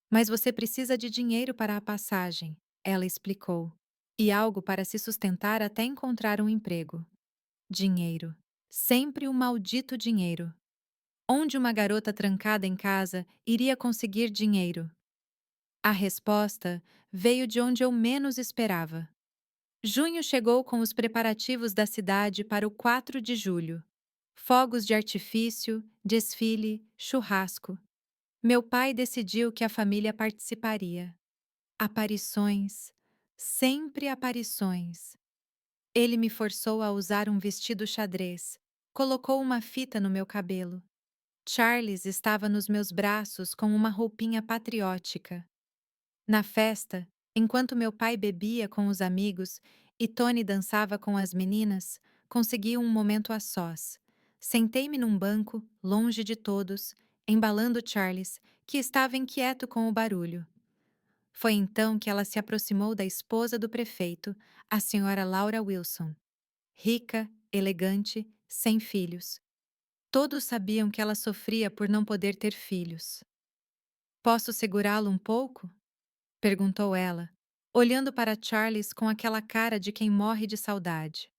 Mas você precisa de dinheiro para a passagem, ela explicou, e algo para se sustentar até encontrar um emprego. Dinheiro. Sempre o maldito dinheiro. Onde uma garota trancada em casa iria conseguir dinheiro? A resposta veio de onde eu menos esperava. Junho chegou com os preparativos da cidade para o 4 de julho. Fogos de artifício, desfile, churrasco. Meu pai decidiu que a família participaria. Aparições, sempre aparições. Ele me forçou a usar um vestido xadrez, colocou uma fita no meu cabelo. Charles estava nos meus braços com uma roupinha patriótica. Na festa, enquanto meu pai bebia com os amigos e Tony dançava com as meninas, consegui um momento a sós. Sentei-me num banco, longe de todos, embalando Charles, que estava inquieto com o barulho. Foi então que ela se aproximou da esposa do prefeito, a senhora Laura Wilson. Rica, elegante, sem filhos. Todos sabiam que ela sofria por não poder ter filhos. Posso segurá-lo um pouco? Perguntou ela, olhando para Charles com aquela cara de quem morre de saudade.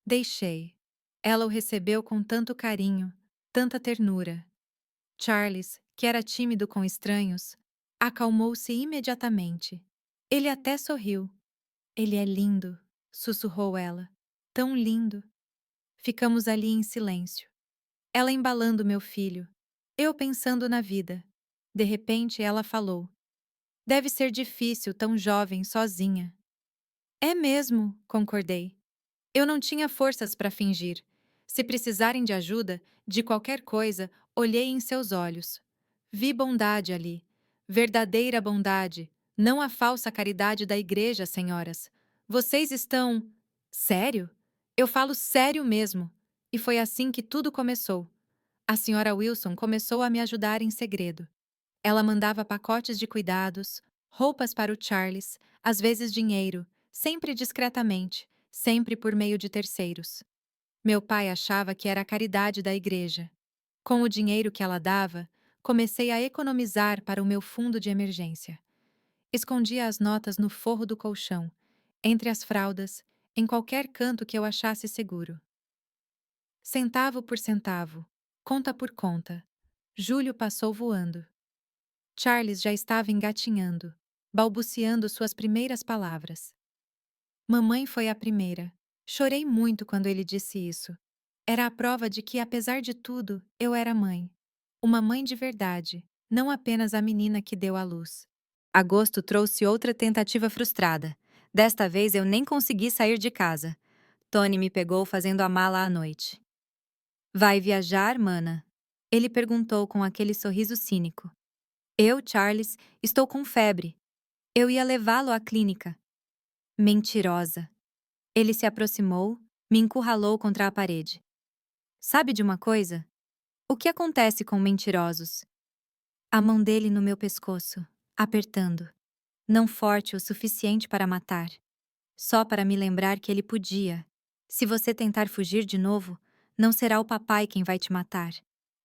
Deixei. Ela o recebeu com tanto carinho, tanta ternura. Charles, que era tímido com estranhos, acalmou-se imediatamente. Ele até sorriu. Ele é lindo, sussurrou ela. Tão lindo. Ficamos ali em silêncio. Ela embalando meu filho. Eu pensando na vida. De repente ela falou. Deve ser difícil tão jovem sozinha. É mesmo, concordei. Eu não tinha forças para fingir. Se precisarem de ajuda, de qualquer coisa, olhei em seus olhos. Vi bondade ali. Verdadeira bondade. Não a falsa caridade da igreja, senhoras. Vocês estão... Sério? Eu falo sério mesmo. E foi assim que tudo começou. A senhora Wilson começou a me ajudar em segredo. Ela mandava pacotes de cuidados, roupas para o Charles, às vezes dinheiro, sempre discretamente, sempre por meio de terceiros. Meu pai achava que era a caridade da igreja. Com o dinheiro que ela dava, comecei a economizar para o meu fundo de emergência. Escondia as notas no forro do colchão, entre as fraldas, em qualquer canto que eu achasse seguro. Centavo por centavo, conta por conta. Julho passou voando. Charles já estava engatinhando, balbuciando suas primeiras palavras. Mamãe foi a primeira. Chorei muito quando ele disse isso. Era a prova de que, apesar de tudo, eu era mãe. Uma mãe de verdade, não apenas a menina que deu à luz. Agosto trouxe outra tentativa frustrada. Desta vez eu nem consegui sair de casa. Tony me pegou fazendo a mala à noite. Vai viajar, mana? Ele perguntou com aquele sorriso cínico. Eu, Charles, estou com febre. Eu ia levá-lo à clínica. Mentirosa. Ele se aproximou, me encurralou contra a parede. Sabe de uma coisa? O que acontece com mentirosos? A mão dele no meu pescoço, apertando. Não forte o suficiente para matar. Só para me lembrar que ele podia. Se você tentar fugir de novo, não será o papai quem vai te matar.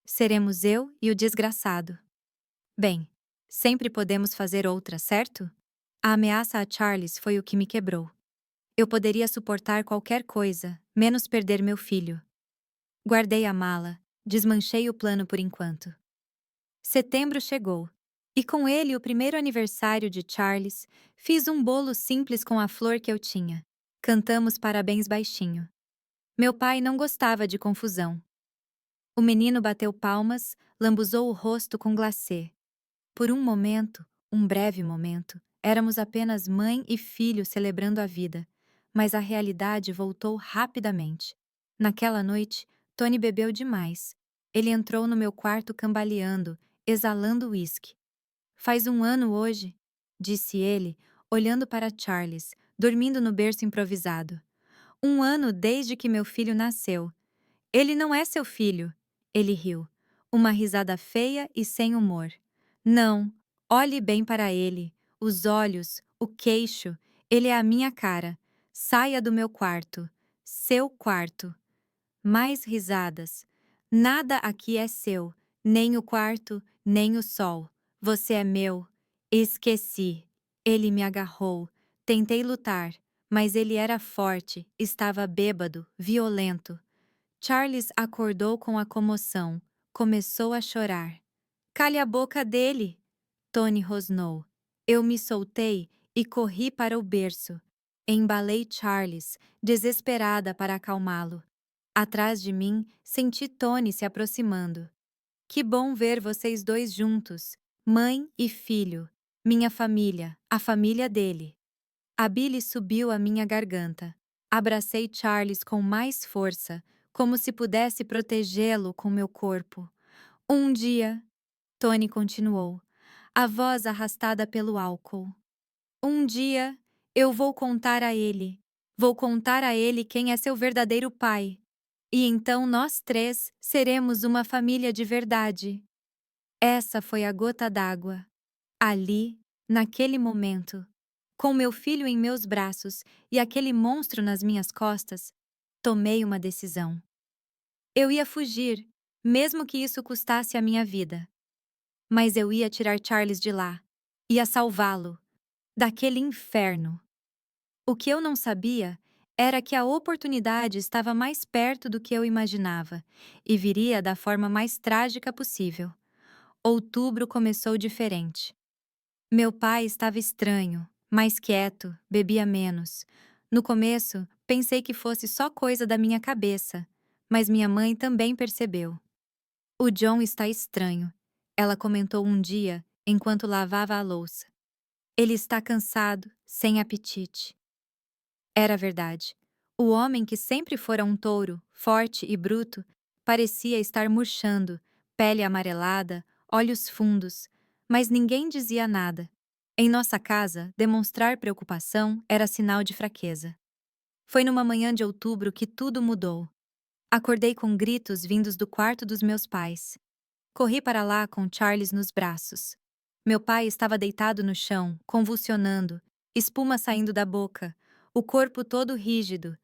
Seremos eu e o desgraçado. Bem, sempre podemos fazer outra, certo? A ameaça a Charles foi o que me quebrou. Eu poderia suportar qualquer coisa, menos perder meu filho. Guardei a mala, desmanchei o plano por enquanto. Setembro chegou, e com ele o primeiro aniversário de Charles, fiz um bolo simples com a flor que eu tinha. Cantamos parabéns baixinho. Meu pai não gostava de confusão. O menino bateu palmas, lambuzou o rosto com glacê. Por um momento, um breve momento, éramos apenas mãe e filho celebrando a vida, mas a realidade voltou rapidamente. Naquela noite, Tony bebeu demais. Ele entrou no meu quarto cambaleando, exalando uísque. Faz um ano hoje, disse ele, olhando para Charles, dormindo no berço improvisado. Um ano desde que meu filho nasceu. Ele não é seu filho, ele riu. uma risada feia e sem humor. Não, olhe bem para ele, os olhos, o queixo, ele é a minha cara. Saia do meu quarto, seu quarto. Mais risadas. Nada aqui é seu, nem o quarto, nem o sol. Você é meu. Esqueci. Ele me agarrou. Tentei lutar, mas ele era forte, estava bêbado, violento. Charles acordou com a comoção. Começou a chorar. Cale a boca dele! Tony rosnou. Eu me soltei e corri para o berço. Embalei Charles, desesperada para acalmá-lo. Atrás de mim, senti Tony se aproximando. Que bom ver vocês dois juntos, mãe e filho. Minha família, a família dele. A bile subiu à minha garganta. Abracei Charles com mais força, como se pudesse protegê-lo com meu corpo. Um dia, Tony continuou, a voz arrastada pelo álcool. Um dia, eu vou contar a ele. Vou contar a ele quem é seu verdadeiro pai. E então nós três seremos uma família de verdade. Essa foi a gota d'água. Ali, naquele momento, com meu filho em meus braços e aquele monstro nas minhas costas, tomei uma decisão. Eu ia fugir, mesmo que isso custasse a minha vida. Mas eu ia tirar Charles de lá. Ia salvá-lo. Daquele inferno. O que eu não sabia era que a oportunidade estava mais perto do que eu imaginava e viria da forma mais trágica possível. Outubro começou diferente. Meu pai estava estranho, mais quieto, bebia menos. No começo, pensei que fosse só coisa da minha cabeça, mas minha mãe também percebeu. O John está estranho, ela comentou um dia enquanto lavava a louça. Ele está cansado, sem apetite. Era verdade. O homem que sempre fora um touro, forte e bruto, parecia estar murchando, pele amarelada, olhos fundos, mas ninguém dizia nada. Em nossa casa, demonstrar preocupação era sinal de fraqueza. Foi numa manhã de outubro que tudo mudou. Acordei com gritos vindos do quarto dos meus pais. Corri para lá com Charles nos braços. Meu pai estava deitado no chão, convulsionando, espuma saindo da boca, o corpo todo rígido.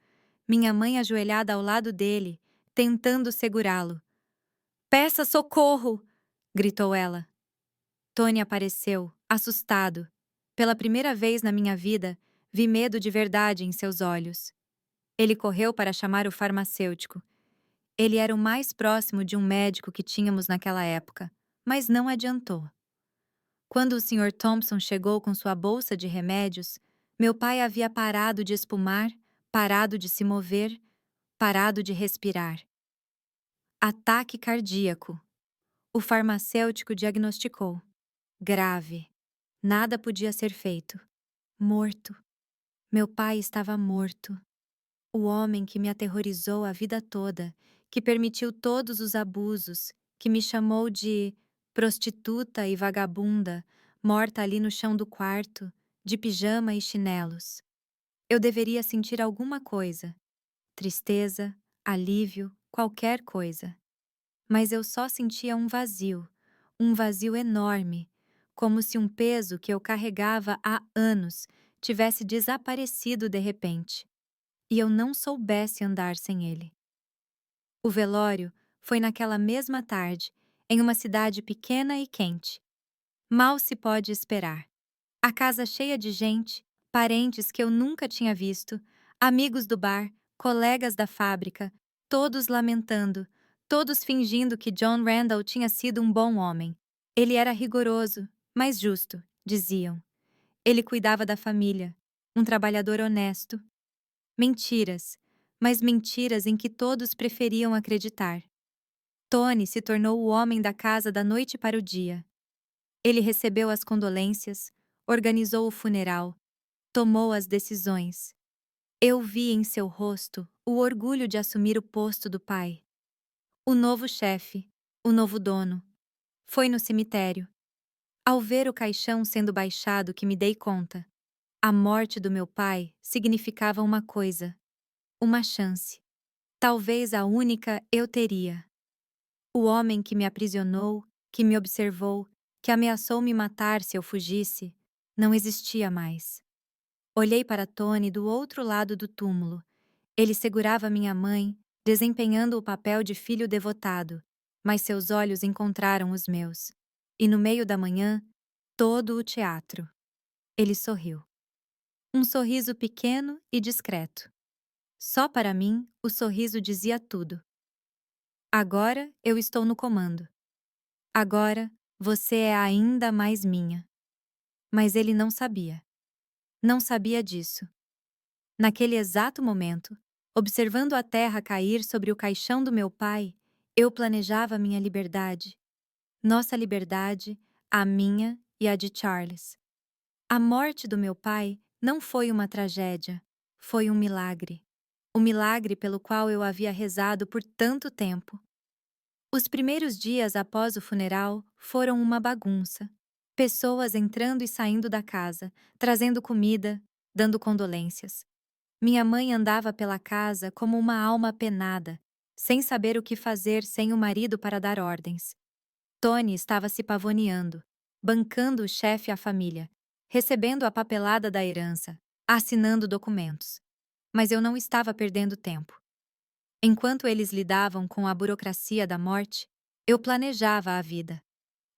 Minha mãe ajoelhada ao lado dele, tentando segurá-lo. Peça socorro! Gritou ela. Tony apareceu, assustado. Pela primeira vez na minha vida, vi medo de verdade em seus olhos. Ele correu para chamar o farmacêutico. Ele era o mais próximo de um médico que tínhamos naquela época, mas não adiantou. Quando o Sr. Thompson chegou com sua bolsa de remédios, meu pai havia parado de espumar, parado de se mover, parado de respirar. Ataque cardíaco. O farmacêutico diagnosticou. Grave. Nada podia ser feito. Morto. Meu pai estava morto. O homem que me aterrorizou a vida toda, que permitiu todos os abusos, que me chamou de prostituta e vagabunda, morta ali no chão do quarto, de pijama e chinelos. Eu deveria sentir alguma coisa. Tristeza, alívio, qualquer coisa. Mas eu só sentia um vazio enorme, como se um peso que eu carregava há anos tivesse desaparecido de repente, e eu não soubesse andar sem ele. O velório foi naquela mesma tarde, em uma cidade pequena e quente. Mal se pode esperar. A casa cheia de gente, parentes que eu nunca tinha visto, amigos do bar, colegas da fábrica, todos lamentando, todos fingindo que John Randall tinha sido um bom homem. Ele era rigoroso, mas justo, diziam. Ele cuidava da família, um trabalhador honesto. Mentiras, mas mentiras em que todos preferiam acreditar. Tony se tornou o homem da casa da noite para o dia. Ele recebeu as condolências, organizou o funeral, tomou as decisões. Eu vi em seu rosto o orgulho de assumir o posto do pai. O novo chefe, o novo dono. Foi no cemitério. Ao ver o caixão sendo baixado que me dei conta. A morte do meu pai significava uma coisa. Uma chance. Talvez a única eu teria. O homem que me aprisionou, que me observou, que ameaçou me matar se eu fugisse, não existia mais. Olhei para Tony do outro lado do túmulo. Ele segurava minha mãe, desempenhando o papel de filho devotado, mas seus olhos encontraram os meus. E no meio da manhã, todo o teatro. Ele sorriu. Um sorriso pequeno e discreto. Só para mim, o sorriso dizia tudo. Agora eu estou no comando. Agora você é ainda mais minha. Mas ele não sabia. Não sabia disso. Naquele exato momento, observando a terra cair sobre o caixão do meu pai, eu planejava minha liberdade. Nossa liberdade, a minha e a de Charles. A morte do meu pai não foi uma tragédia, foi um milagre. O milagre pelo qual eu havia rezado por tanto tempo. Os primeiros dias após o funeral foram uma bagunça. Pessoas entrando e saindo da casa, trazendo comida, dando condolências. Minha mãe andava pela casa como uma alma penada, sem saber o que fazer sem o marido para dar ordens. Tony estava se pavoneando, bancando o chefe à família, recebendo a papelada da herança, assinando documentos. Mas eu não estava perdendo tempo. Enquanto eles lidavam com a burocracia da morte, eu planejava a vida.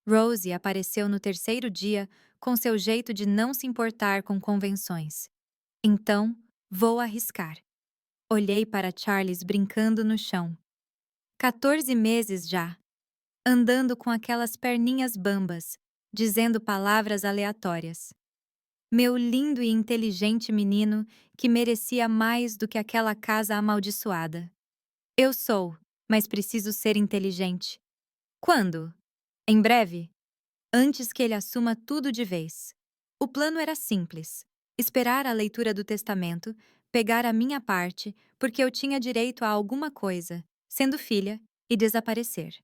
Rosie apareceu no terceiro dia com seu jeito de não se importar com convenções. Então, vou arriscar. Olhei para Charles brincando no chão. 14 meses já. Andando com aquelas perninhas bambas, dizendo palavras aleatórias. Meu lindo e inteligente menino que merecia mais do que aquela casa amaldiçoada. Eu sou, mas preciso ser inteligente. Quando? Em breve? Antes que ele assuma tudo de vez. O plano era simples: esperar a leitura do testamento, pegar a minha parte, porque eu tinha direito a alguma coisa, sendo filha, e desaparecer.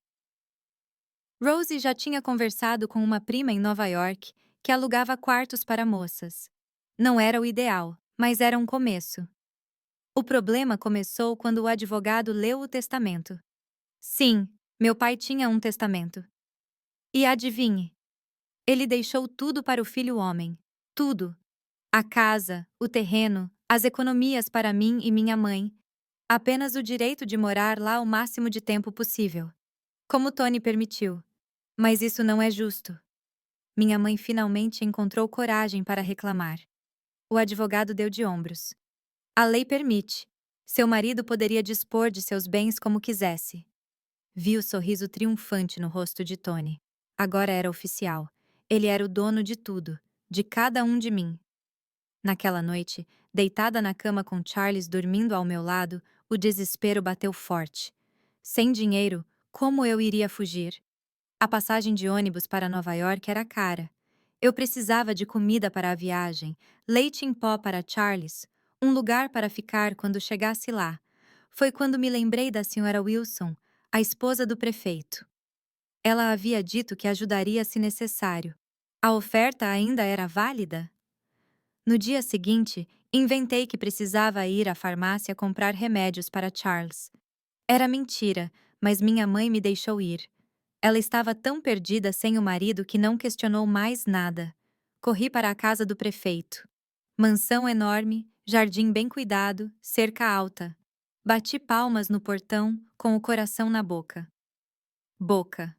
Rosie já tinha conversado com uma prima em Nova York que alugava quartos para moças. Não era o ideal, mas era um começo. O problema começou quando o advogado leu o testamento. Sim, meu pai tinha um testamento. E adivinhe, ele deixou tudo para o filho homem. Tudo. A casa, o terreno, as economias para mim e minha mãe. Apenas o direito de morar lá o máximo de tempo possível. Como Tony permitiu. Mas isso não é justo. Minha mãe finalmente encontrou coragem para reclamar. O advogado deu de ombros. A lei permite. Seu marido poderia dispor de seus bens como quisesse. Vi o sorriso triunfante no rosto de Tony. Agora era oficial. Ele era o dono de tudo, de cada um de mim. Naquela noite, deitada na cama com Charles dormindo ao meu lado, o desespero bateu forte. Sem dinheiro, como eu iria fugir? A passagem de ônibus para Nova York era cara. Eu precisava de comida para a viagem, leite em pó para Charles, um lugar para ficar quando chegasse lá. Foi quando me lembrei da senhora Wilson, a esposa do prefeito. Ela havia dito que ajudaria se necessário. A oferta ainda era válida? No dia seguinte, inventei que precisava ir à farmácia comprar remédios para Charles. Era mentira, mas minha mãe me deixou ir. Ela estava tão perdida sem o marido que não questionou mais nada. Corri para a casa do prefeito. Mansão enorme, jardim bem cuidado, cerca alta. Bati palmas no portão, com o coração na boca. Boca.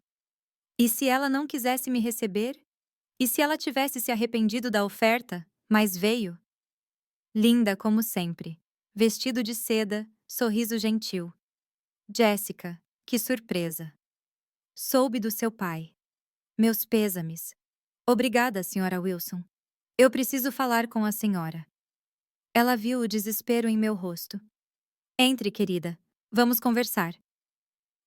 E se ela não quisesse me receber? E se ela tivesse se arrependido da oferta, mas veio? Linda como sempre. Vestido de seda, sorriso gentil. Jéssica, que surpresa. Soube do seu pai. Meus pêsames. Obrigada, senhora Wilson. Eu preciso falar com a senhora. Ela viu o desespero em meu rosto. Entre, querida. Vamos conversar.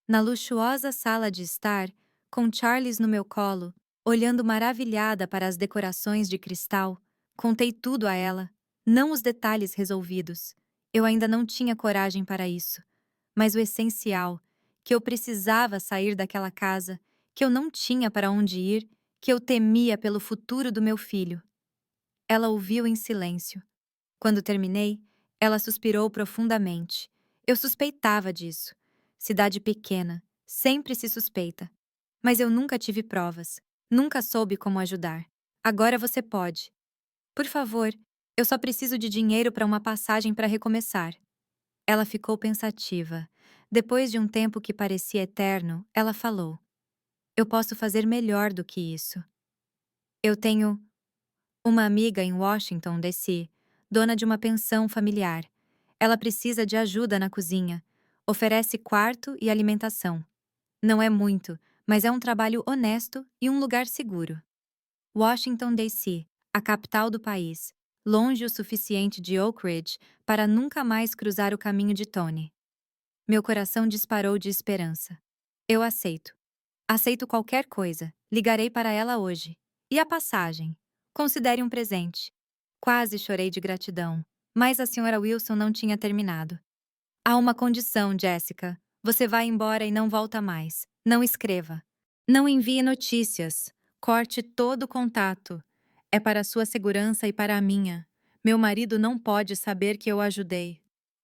Na luxuosa sala de estar, com Charles no meu colo, olhando maravilhada para as decorações de cristal, contei tudo a ela, não os detalhes resolvidos. Eu ainda não tinha coragem para isso. Mas o essencial, que eu precisava sair daquela casa, que eu não tinha para onde ir, que eu temia pelo futuro do meu filho. Ela ouviu em silêncio. Quando terminei, ela suspirou profundamente. Eu suspeitava disso. Cidade pequena, Sempre se suspeita. Mas eu nunca tive provas. Nunca soube como ajudar. Agora você pode. Por favor, eu só preciso de dinheiro para uma passagem para recomeçar. Ela ficou pensativa. Depois de um tempo que parecia eterno, ela falou: Eu posso fazer melhor do que isso. Eu tenho uma amiga em Washington, D.C., dona de uma pensão familiar. Ela precisa de ajuda na cozinha. Oferece quarto e alimentação. Não é muito, mas é um trabalho honesto e um lugar seguro. Washington, D.C., a capital do país, longe o suficiente de Oak Ridge para nunca mais cruzar o caminho de Tony. Meu coração disparou de esperança. Eu aceito. Aceito qualquer coisa. Ligarei para ela hoje. E a passagem? Considere um presente. Quase chorei de gratidão, mas a senhora Wilson não tinha terminado. Há uma condição, Jessica. Você vai embora e não volta mais. Não escreva. Não envie notícias. Corte todo o contato. É para a sua segurança e para a minha. Meu marido não pode saber que eu ajudei.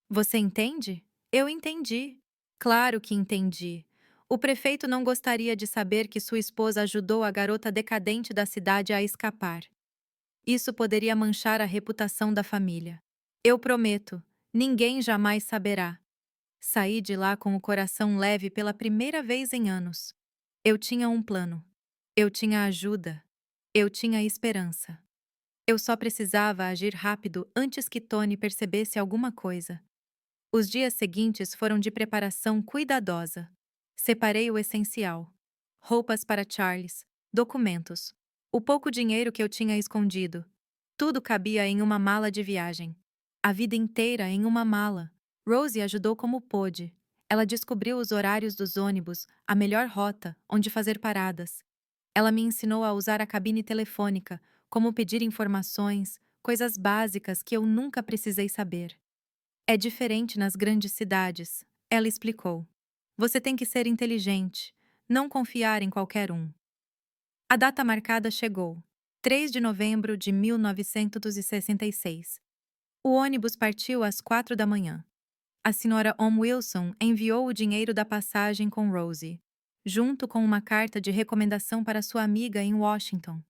Você entende? Eu entendi. Claro que entendi. O prefeito não gostaria de saber que sua esposa ajudou a garota decadente da cidade a escapar. Isso poderia manchar a reputação da família. Eu prometo, ninguém jamais saberá. Saí de lá com o coração leve pela primeira vez em anos. Eu tinha um plano. Eu tinha ajuda. Eu tinha esperança. Eu só precisava agir rápido antes que Tony percebesse alguma coisa. Os dias seguintes foram de preparação cuidadosa. Separei o essencial: roupas para Charles, documentos, o pouco dinheiro que eu tinha escondido. Tudo cabia em uma mala de viagem. A vida inteira em uma mala. Rosie ajudou como pôde. Ela descobriu os horários dos ônibus, a melhor rota, onde fazer paradas. Ela me ensinou a usar a cabine telefônica, como pedir informações, coisas básicas que eu nunca precisei saber. É diferente nas grandes cidades, ela explicou. Você tem que ser inteligente, não confiar em qualquer um. A data marcada chegou. 3 de novembro de 1966. O ônibus partiu às 4 da manhã. A senhora Wilson enviou o dinheiro da passagem com Rosie, junto com uma carta de recomendação para sua amiga em Washington.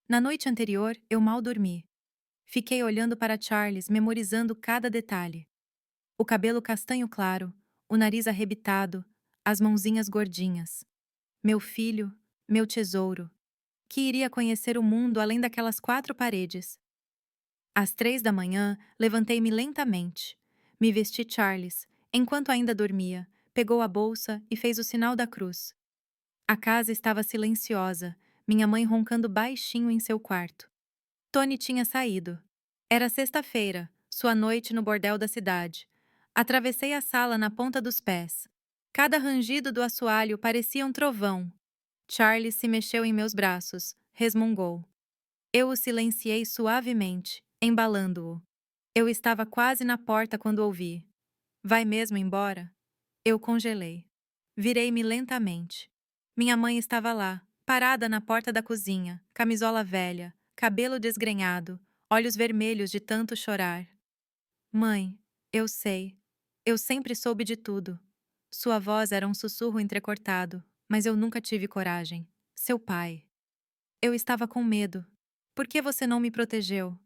Na noite anterior, eu mal dormi. Fiquei olhando para Charles, memorizando cada detalhe. O cabelo castanho claro, o nariz arrebitado, as mãozinhas gordinhas. Meu filho, meu tesouro, que iria conhecer o mundo além daquelas 4 paredes. Às 3 da manhã, levantei-me lentamente. Me vesti Charles, enquanto ainda dormia, pegou a bolsa e fez o sinal da cruz. A casa estava silenciosa, minha mãe roncando baixinho em seu quarto. Tony tinha saído. Era sexta-feira, sua noite no bordel da cidade. Atravessei a sala na ponta dos pés. Cada rangido do assoalho parecia um trovão. Charles se mexeu em meus braços, resmungou. Eu o silenciei suavemente, embalando-o. Eu estava quase na porta quando ouvi. Vai mesmo embora? Eu congelei. Virei-me lentamente. Minha mãe estava lá, parada na porta da cozinha, camisola velha, cabelo desgrenhado, olhos vermelhos de tanto chorar. Mãe, eu sei. Eu sempre soube de tudo. Sua voz era um sussurro entrecortado, mas eu nunca tive coragem. Seu pai. Eu estava com medo. Por que você não me protegeu?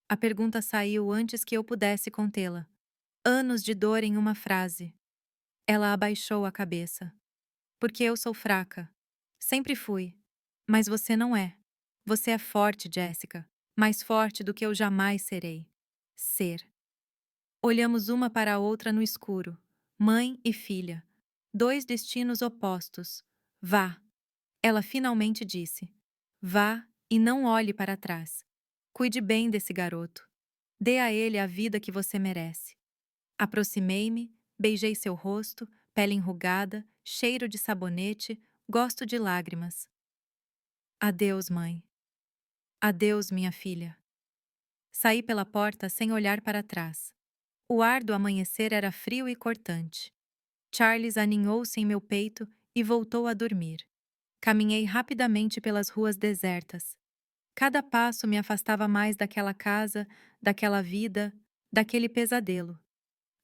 A pergunta saiu antes que eu pudesse contê-la. Anos de dor em uma frase. Ela abaixou a cabeça. Porque eu sou fraca. Sempre fui. Mas você não é. Você é forte, Jessica. Mais forte do que eu jamais serei. Ser. Olhamos uma para a outra no escuro. Mãe e filha. Dois destinos opostos. Vá. Ela finalmente disse. Vá e não olhe para trás. Cuide bem desse garoto. Dê a ele a vida que você merece. Aproximei-me, beijei seu rosto, pele enrugada, cheiro de sabonete, gosto de lágrimas. Adeus, mãe. Adeus, minha filha. Saí pela porta sem olhar para trás. O ar do amanhecer era frio e cortante. Charles aninhou-se em meu peito e voltou a dormir. Caminhei rapidamente pelas ruas desertas. Cada passo me afastava mais daquela casa, daquela vida, daquele pesadelo.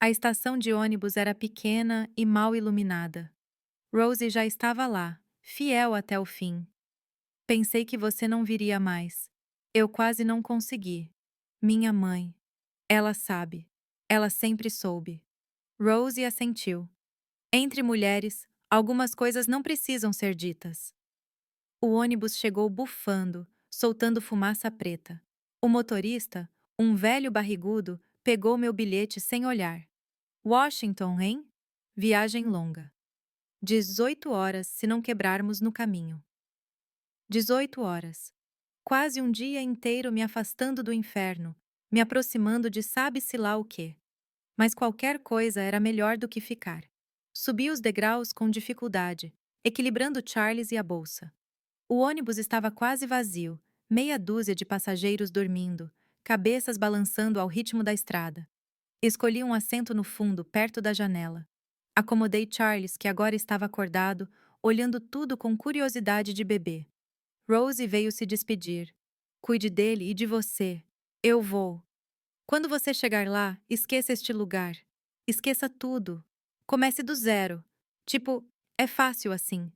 A estação de ônibus era pequena e mal iluminada. Rosie já estava lá, fiel até o fim. Pensei que você não viria mais. Eu quase não consegui. Minha mãe. Ela sabe. Ela sempre soube. Rosie assentiu. Entre mulheres, algumas coisas não precisam ser ditas. O ônibus chegou bufando, soltando fumaça preta. O motorista, um velho barrigudo, pegou meu bilhete sem olhar. Washington, hein? Viagem longa. 18 horas se não quebrarmos no caminho. 18 horas. Quase um dia inteiro me afastando do inferno, me aproximando de sabe-se lá o quê. Mas qualquer coisa era melhor do que ficar. Subi os degraus com dificuldade, equilibrando Charles e a bolsa. O ônibus estava quase vazio, meia dúzia de passageiros dormindo, cabeças balançando ao ritmo da estrada. Escolhi um assento no fundo, perto da janela. Acomodei Charles, que agora estava acordado, olhando tudo com curiosidade de bebê. Rose veio se despedir. Cuide dele e de você. Eu vou. Quando você chegar lá, esqueça este lugar. Esqueça tudo. Comece do zero. Tipo, é fácil assim.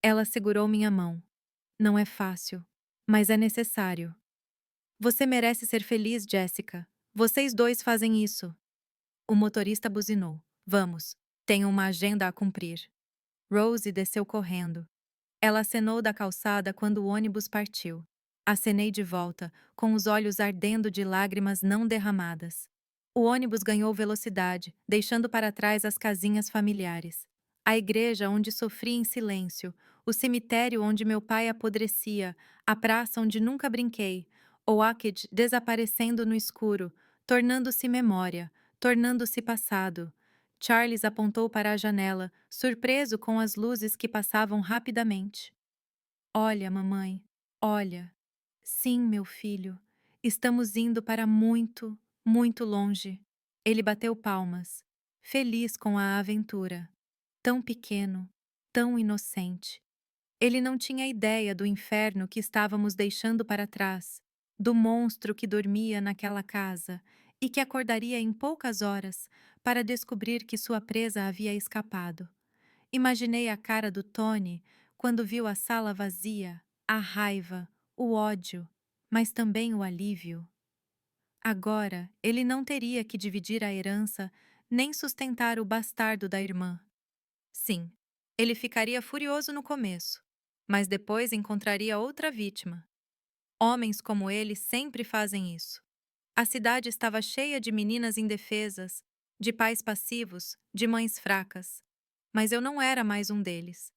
Ela segurou minha mão. Não é fácil, mas é necessário. Você merece ser feliz, Jessica. Vocês dois fazem isso. O motorista buzinou. Vamos. Tenho uma agenda a cumprir. Rose desceu correndo. Ela acenou da calçada quando o ônibus partiu. Acenei de volta, com os olhos ardendo de lágrimas não derramadas. O ônibus ganhou velocidade, deixando para trás as casinhas familiares. A igreja onde sofri em silêncio, o cemitério onde meu pai apodrecia, a praça onde nunca brinquei, Oaked desaparecendo no escuro, tornando-se memória, tornando-se passado. Charles apontou para a janela, surpreso com as luzes que passavam rapidamente. Olha, mamãe, olha. Sim, meu filho, estamos indo para muito, muito longe. Ele bateu palmas, feliz com a aventura. Tão pequeno, tão inocente. Ele não tinha ideia do inferno que estávamos deixando para trás, do monstro que dormia naquela casa e que acordaria em poucas horas para descobrir que sua presa havia escapado. Imaginei a cara do Tony quando viu a sala vazia, a raiva, o ódio, mas também o alívio. Agora, ele não teria que dividir a herança nem sustentar o bastardo da irmã. Sim, ele ficaria furioso no começo, mas depois encontraria outra vítima. Homens como ele sempre fazem isso. A cidade estava cheia de meninas indefesas, de pais passivos, de mães fracas. Mas eu não era mais um deles.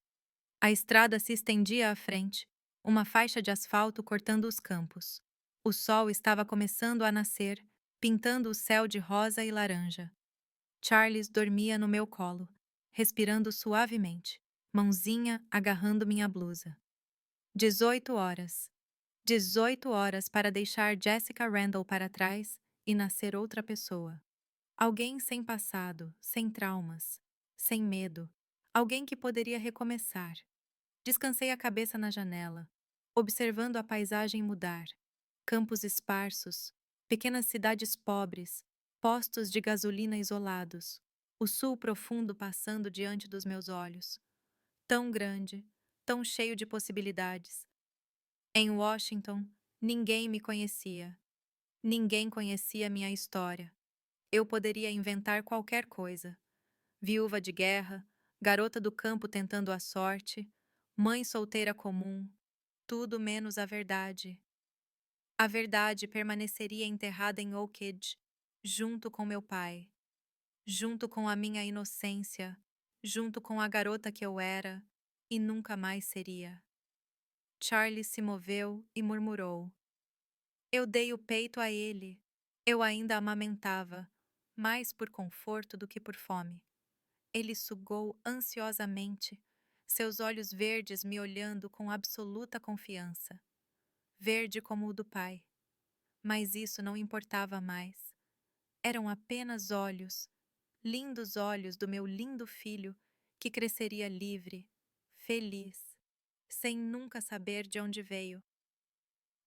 A estrada se estendia à frente, uma faixa de asfalto cortando os campos. O sol estava começando a nascer, pintando o céu de rosa e laranja. Charles dormia no meu colo, respirando suavemente, mãozinha agarrando minha blusa. 18 horas. 18 horas para deixar Jessica Randall para trás e nascer outra pessoa. Alguém sem passado, sem traumas, sem medo. Alguém que poderia recomeçar. Descansei a cabeça na janela, observando a paisagem mudar. Campos esparsos, pequenas cidades pobres, postos de gasolina isolados, o sul profundo passando diante dos meus olhos. Tão grande, tão cheio de possibilidades. Em Washington, ninguém me conhecia. Ninguém conhecia minha história. Eu poderia inventar qualquer coisa. Viúva de guerra, garota do campo tentando a sorte, mãe solteira comum, tudo menos a verdade. A verdade permaneceria enterrada em Oakridge, junto com meu pai, junto com a minha inocência, junto com a garota que eu era e nunca mais seria. Charlie se moveu e murmurou. Eu dei o peito a ele. Eu ainda amamentava, mais por conforto do que por fome. Ele sugou ansiosamente, seus olhos verdes me olhando com absoluta confiança. Verde como o do pai. Mas isso não importava mais. Eram apenas olhos, lindos olhos do meu lindo filho, que cresceria livre, feliz, sem nunca saber de onde veio.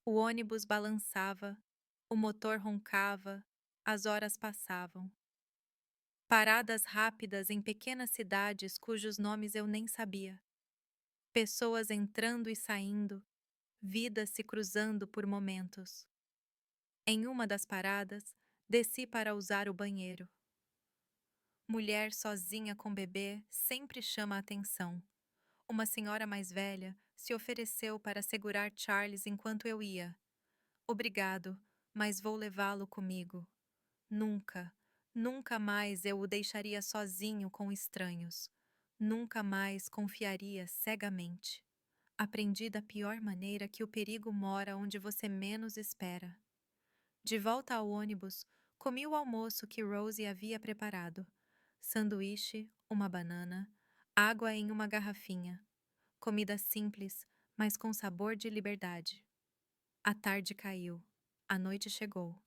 O ônibus balançava, o motor roncava, as horas passavam. Paradas rápidas em pequenas cidades cujos nomes eu nem sabia. Pessoas entrando e saindo, vidas se cruzando por momentos. Em uma das paradas, desci para usar o banheiro. Mulher sozinha com bebê sempre chama a atenção. Uma senhora mais velha se ofereceu para segurar Charles enquanto eu ia. Obrigado, mas vou levá-lo comigo. Nunca, nunca mais eu o deixaria sozinho com estranhos. Nunca mais confiaria cegamente. Aprendi da pior maneira que o perigo mora onde você menos espera. De volta ao ônibus, comi o almoço que Rosie havia preparado. Sanduíche, uma banana, água em uma garrafinha. Comida simples, mas com sabor de liberdade. A tarde caiu. A noite chegou.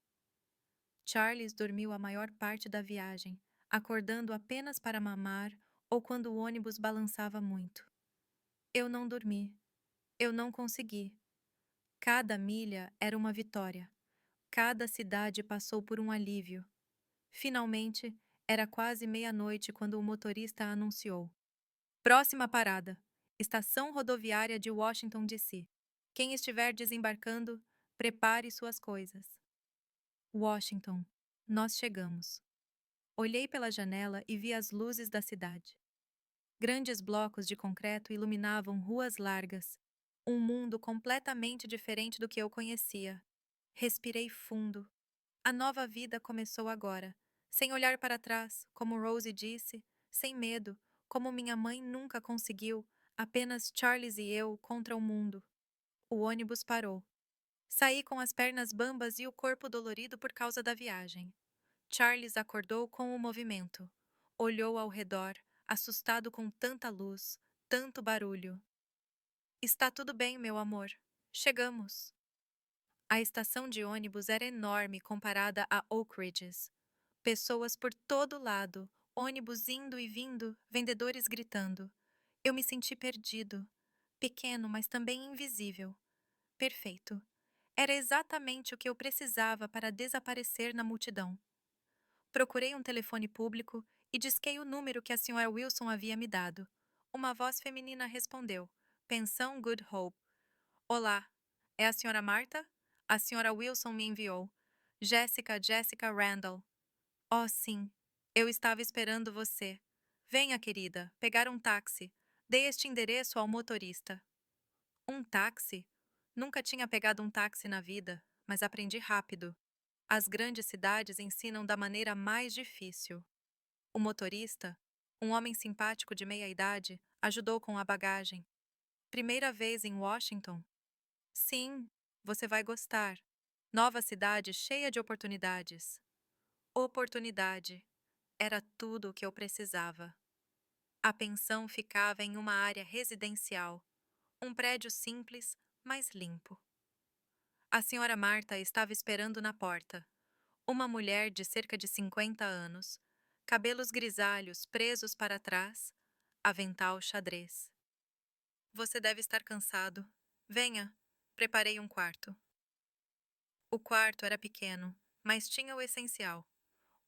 Charles dormiu a maior parte da viagem, acordando apenas para mamar ou quando o ônibus balançava muito. Eu não dormi. Eu não consegui. Cada milha era uma vitória. Cada cidade passou por um alívio. Finalmente, era quase meia-noite quando o motorista anunciou: próxima parada, Estação Rodoviária de Washington, D.C. Quem estiver desembarcando, prepare suas coisas. Washington. Nós chegamos. Olhei pela janela e vi as luzes da cidade. Grandes blocos de concreto iluminavam ruas largas. Um mundo completamente diferente do que eu conhecia. Respirei fundo. A nova vida começou agora, sem olhar para trás, como Rosie disse, sem medo, como minha mãe nunca conseguiu, apenas Charles e eu contra o mundo. O ônibus parou. Saí com as pernas bambas e o corpo dolorido por causa da viagem. Charles acordou com o movimento. Olhou ao redor, assustado com tanta luz, tanto barulho. Está tudo bem, meu amor. Chegamos. A estação de ônibus era enorme comparada a Oak Ridges. Pessoas por todo lado, ônibus indo e vindo, vendedores gritando. Eu me senti perdido. Pequeno, mas também invisível. Perfeito. Era exatamente o que eu precisava para desaparecer na multidão. Procurei um telefone público e disquei o número que a Sra. Wilson havia me dado. Uma voz feminina respondeu. Pensão Good Hope. Olá, é a Sra. Marta? A Sra. Wilson me enviou. Jessica Randall. Oh, sim. Eu estava esperando você. Venha, querida, pegar um táxi. Dei este endereço ao motorista. Um táxi? Nunca tinha pegado um táxi na vida, mas aprendi rápido. As grandes cidades ensinam da maneira mais difícil. O motorista, um homem simpático de meia idade, ajudou com a bagagem. Primeira vez em Washington? Sim, você vai gostar. Nova cidade cheia de oportunidades. Oportunidade. Era tudo o que eu precisava. A pensão ficava em uma área residencial, um prédio simples, mas limpo. A senhora Marta estava esperando na porta. Uma mulher de cerca de 50 anos, cabelos grisalhos presos para trás, avental xadrez. Você deve estar cansado. Venha, preparei um quarto. O quarto era pequeno, mas tinha o essencial: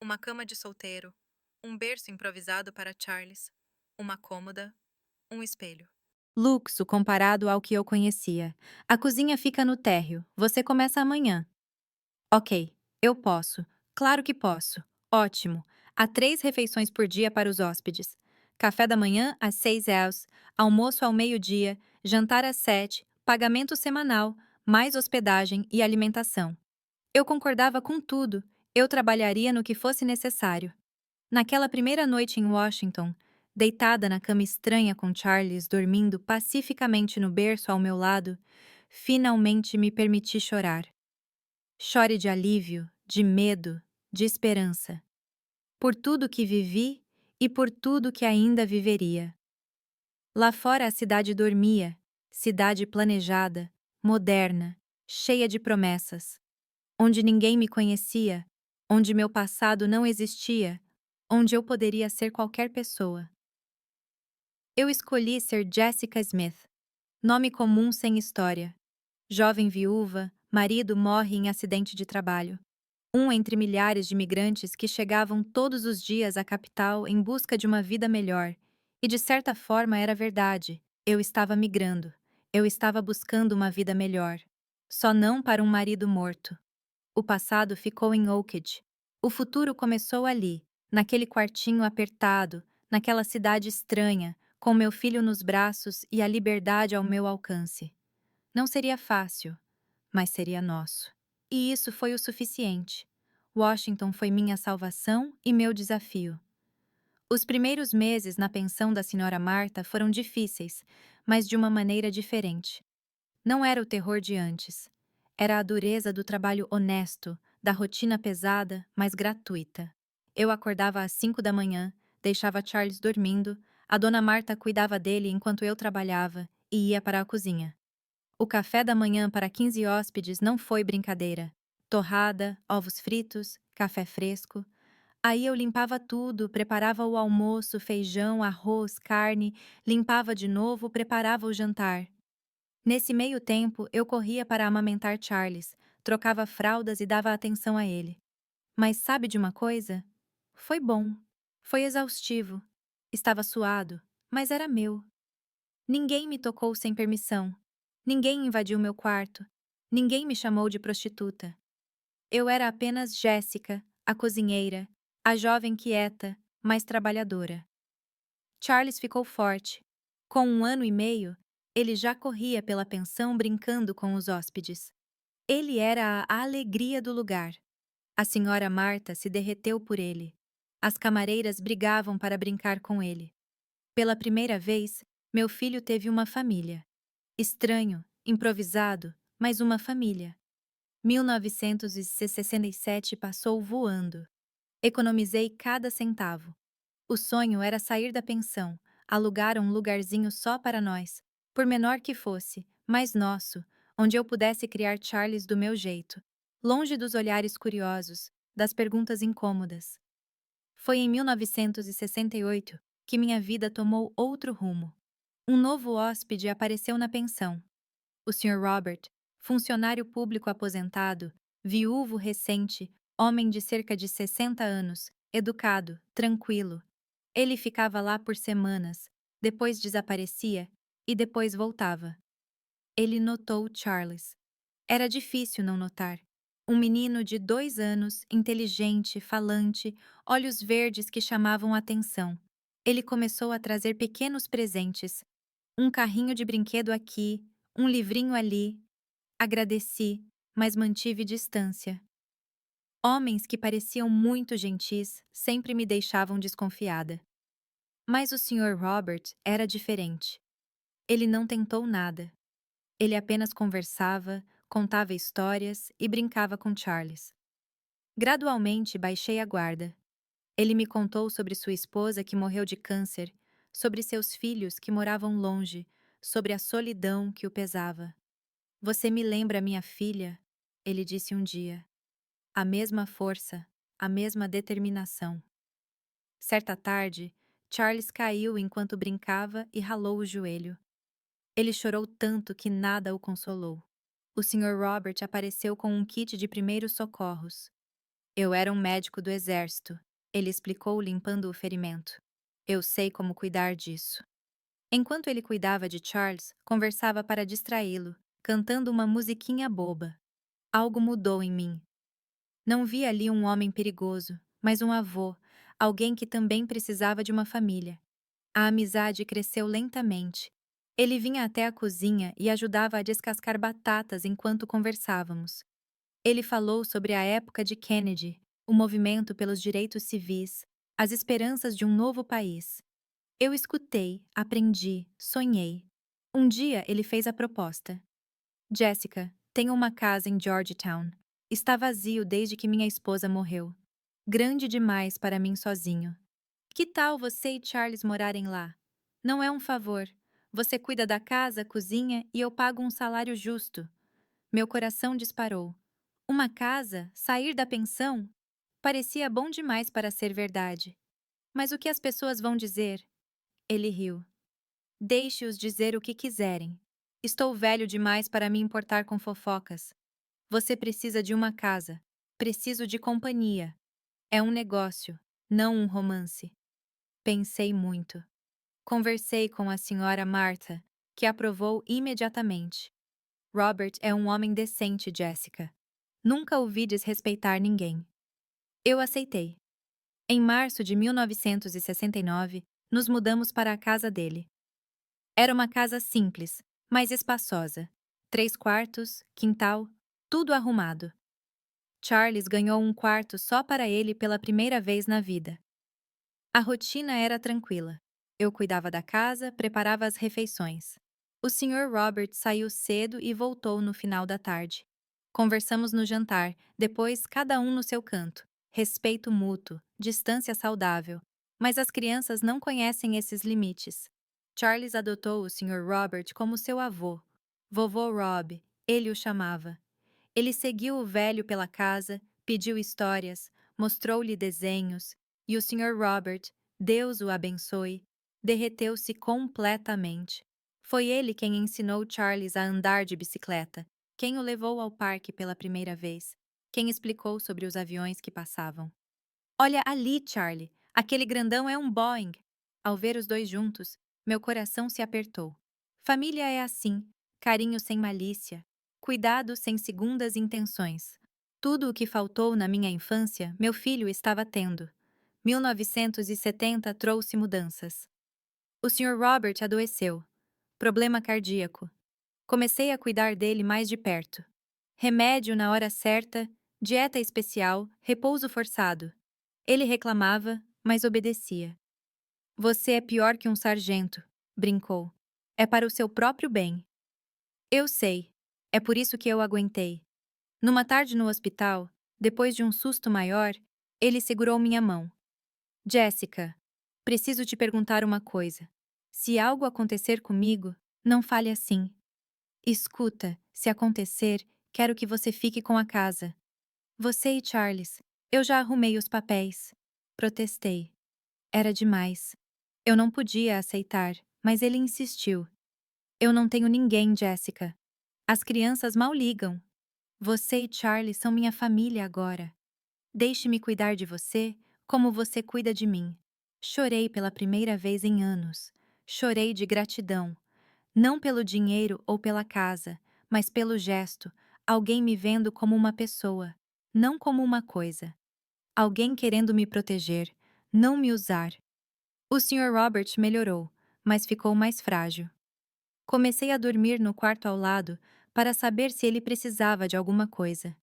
uma cama de solteiro, um berço improvisado para Charles, uma cômoda, um espelho. Luxo comparado ao que eu conhecia. A cozinha fica no térreo. Você começa amanhã. Ok, eu posso. Claro que posso. Ótimo. Há 3 refeições por dia para os hóspedes. Café da manhã às 6 horas, almoço ao meio-dia, jantar às 7, pagamento semanal, mais hospedagem e alimentação. Eu concordava com tudo. Eu trabalharia no que fosse necessário. Naquela primeira noite em Washington, deitada na cama estranha com Charles dormindo pacificamente no berço ao meu lado, finalmente me permiti chorar. Chore de alívio, de medo, de esperança. Por tudo que vivi e por tudo que ainda viveria. Lá fora a cidade dormia, cidade planejada, moderna, cheia de promessas. Onde ninguém me conhecia, onde meu passado não existia, onde eu poderia ser qualquer pessoa. Eu escolhi ser Jessica Smith, nome comum sem história. Jovem viúva, marido morre em acidente de trabalho. Um entre milhares de migrantes que chegavam todos os dias à capital em busca de uma vida melhor. E de certa forma era verdade. Eu estava migrando. Eu estava buscando uma vida melhor. Só não para um marido morto. O passado ficou em Oakland. O futuro começou ali, naquele quartinho apertado, naquela cidade estranha, com meu filho nos braços e a liberdade ao meu alcance. Não seria fácil, mas seria nosso. E isso foi o suficiente. Washington foi minha salvação e meu desafio. Os primeiros meses na pensão da senhora Marta foram difíceis, mas de uma maneira diferente. Não era o terror de antes. Era a dureza do trabalho honesto, da rotina pesada, mas gratuita. Eu acordava às 5 da manhã, deixava Charles dormindo, a dona Marta cuidava dele enquanto eu trabalhava e ia para a cozinha. O café da manhã para 15 hóspedes não foi brincadeira. Torrada, ovos fritos, café fresco. Aí eu limpava tudo, preparava o almoço, feijão, arroz, carne, limpava de novo, preparava o jantar. Nesse meio tempo, eu corria para amamentar Charles, trocava fraldas e dava atenção a ele. Mas sabe de uma coisa? Foi bom. Foi exaustivo. Estava suado, mas era meu. Ninguém me tocou sem permissão. Ninguém invadiu meu quarto. Ninguém me chamou de prostituta. Eu era apenas Jéssica, a cozinheira, a jovem quieta, mas trabalhadora. Charles ficou forte. Com 1 ano e meio, ele já corria pela pensão brincando com os hóspedes. Ele era a alegria do lugar. A senhora Marta se derreteu por ele. As camareiras brigavam para brincar com ele. Pela primeira vez, meu filho teve uma família. Estranho, improvisado, mas uma família. 1967 passou voando. Economizei cada centavo. O sonho era sair da pensão, alugar um lugarzinho só para nós, por menor que fosse, mas nosso, onde eu pudesse criar Charles do meu jeito, longe dos olhares curiosos, das perguntas incômodas. Foi em 1968 que minha vida tomou outro rumo. Um novo hóspede apareceu na pensão. O Sr. Robert, funcionário público aposentado, viúvo recente, homem de cerca de 60 anos, educado, tranquilo. Ele ficava lá por semanas, depois desaparecia e depois voltava. Ele notou Charles. Era difícil não notar. Um menino de 2 anos, inteligente, falante, olhos verdes que chamavam a atenção. Ele começou a trazer pequenos presentes. Um carrinho de brinquedo aqui, um livrinho ali. Agradeci, mas mantive distância. Homens que pareciam muito gentis sempre me deixavam desconfiada. Mas o Sr. Robert era diferente. Ele não tentou nada. Ele apenas conversava, contava histórias e brincava com Charles. Gradualmente baixei a guarda. Ele me contou sobre sua esposa que morreu de câncer, sobre seus filhos que moravam longe, sobre a solidão que o pesava. Você me lembra minha filha, ele disse um dia. A mesma força, a mesma determinação. Certa tarde, Charles caiu enquanto brincava e ralou o joelho. Ele chorou tanto que nada o consolou. O Sr. Robert apareceu com um kit de primeiros socorros. Eu era um médico do exército, ele explicou limpando o ferimento. Eu sei como cuidar disso. Enquanto ele cuidava de Charles, conversava para distraí-lo, cantando uma musiquinha boba. Algo mudou em mim. Não vi ali um homem perigoso, mas um avô, alguém que também precisava de uma família. A amizade cresceu lentamente. Ele vinha até a cozinha e ajudava a descascar batatas enquanto conversávamos. Ele falou sobre a época de Kennedy, o movimento pelos direitos civis, as esperanças de um novo país. Eu escutei, aprendi, sonhei. Um dia ele fez a proposta. Jessica, tenho uma casa em Georgetown. Está vazio desde que minha esposa morreu. Grande demais para mim sozinho. Que tal você e Charles morarem lá? Não é um favor. Você cuida da casa, cozinha e eu pago um salário justo. Meu coração disparou. Uma casa? Sair da pensão? Parecia bom demais para ser verdade. Mas o que as pessoas vão dizer? Ele riu. Deixe-os dizer o que quiserem. Estou velho demais para me importar com fofocas. Você precisa de uma casa. Preciso de companhia. É um negócio, não um romance. Pensei muito. Conversei com a senhora Martha, que aprovou imediatamente. Robert é um homem decente, Jessica. Nunca ouvi desrespeitar ninguém. Eu aceitei. Em março de 1969, nos mudamos para a casa dele. Era uma casa simples, mas espaçosa. 3 quartos, quintal, tudo arrumado. Charles ganhou um quarto só para ele pela primeira vez na vida. A rotina era tranquila. Eu cuidava da casa, preparava as refeições. O Sr. Robert saiu cedo e voltou no final da tarde. Conversamos no jantar, depois cada um no seu canto. Respeito mútuo, distância saudável. Mas as crianças não conhecem esses limites. Charles adotou o Sr. Robert como seu avô. Vovô Rob, ele o chamava. Ele seguiu o velho pela casa, pediu histórias, mostrou-lhe desenhos, e o Sr. Robert, Deus o abençoe, derreteu-se completamente. Foi ele quem ensinou Charles a andar de bicicleta, quem o levou ao parque pela primeira vez, quem explicou sobre os aviões que passavam. Olha ali, Charlie, aquele grandão é um Boeing. Ao ver os dois juntos, meu coração se apertou. Família é assim, carinho sem malícia, cuidado sem segundas intenções. Tudo o que faltou na minha infância, meu filho estava tendo. 1970 trouxe mudanças. O Sr. Robert adoeceu. Problema cardíaco. Comecei a cuidar dele mais de perto. Remédio na hora certa, dieta especial, repouso forçado. Ele reclamava, mas obedecia. Você é pior que um sargento, brincou. É para o seu próprio bem. Eu sei. É por isso que eu aguentei. Numa tarde no hospital, depois de um susto maior, ele segurou minha mão. Jessica, preciso te perguntar uma coisa. Se algo acontecer comigo, não fale assim. Escuta, se acontecer, quero que você fique com a casa. Você e Charles, eu já arrumei os papéis. Protestei. Era demais. Eu não podia aceitar, mas ele insistiu. Eu não tenho ninguém, Jessica. As crianças mal ligam. Você e Charlie são minha família agora. Deixe-me cuidar de você como você cuida de mim. Chorei pela primeira vez em anos. Chorei de gratidão. Não pelo dinheiro ou pela casa, mas pelo gesto, alguém me vendo como uma pessoa, não como uma coisa. Alguém querendo me proteger, não me usar. O Sr. Robert melhorou, mas ficou mais frágil. Comecei a dormir no quarto ao lado para saber se ele precisava de alguma coisa.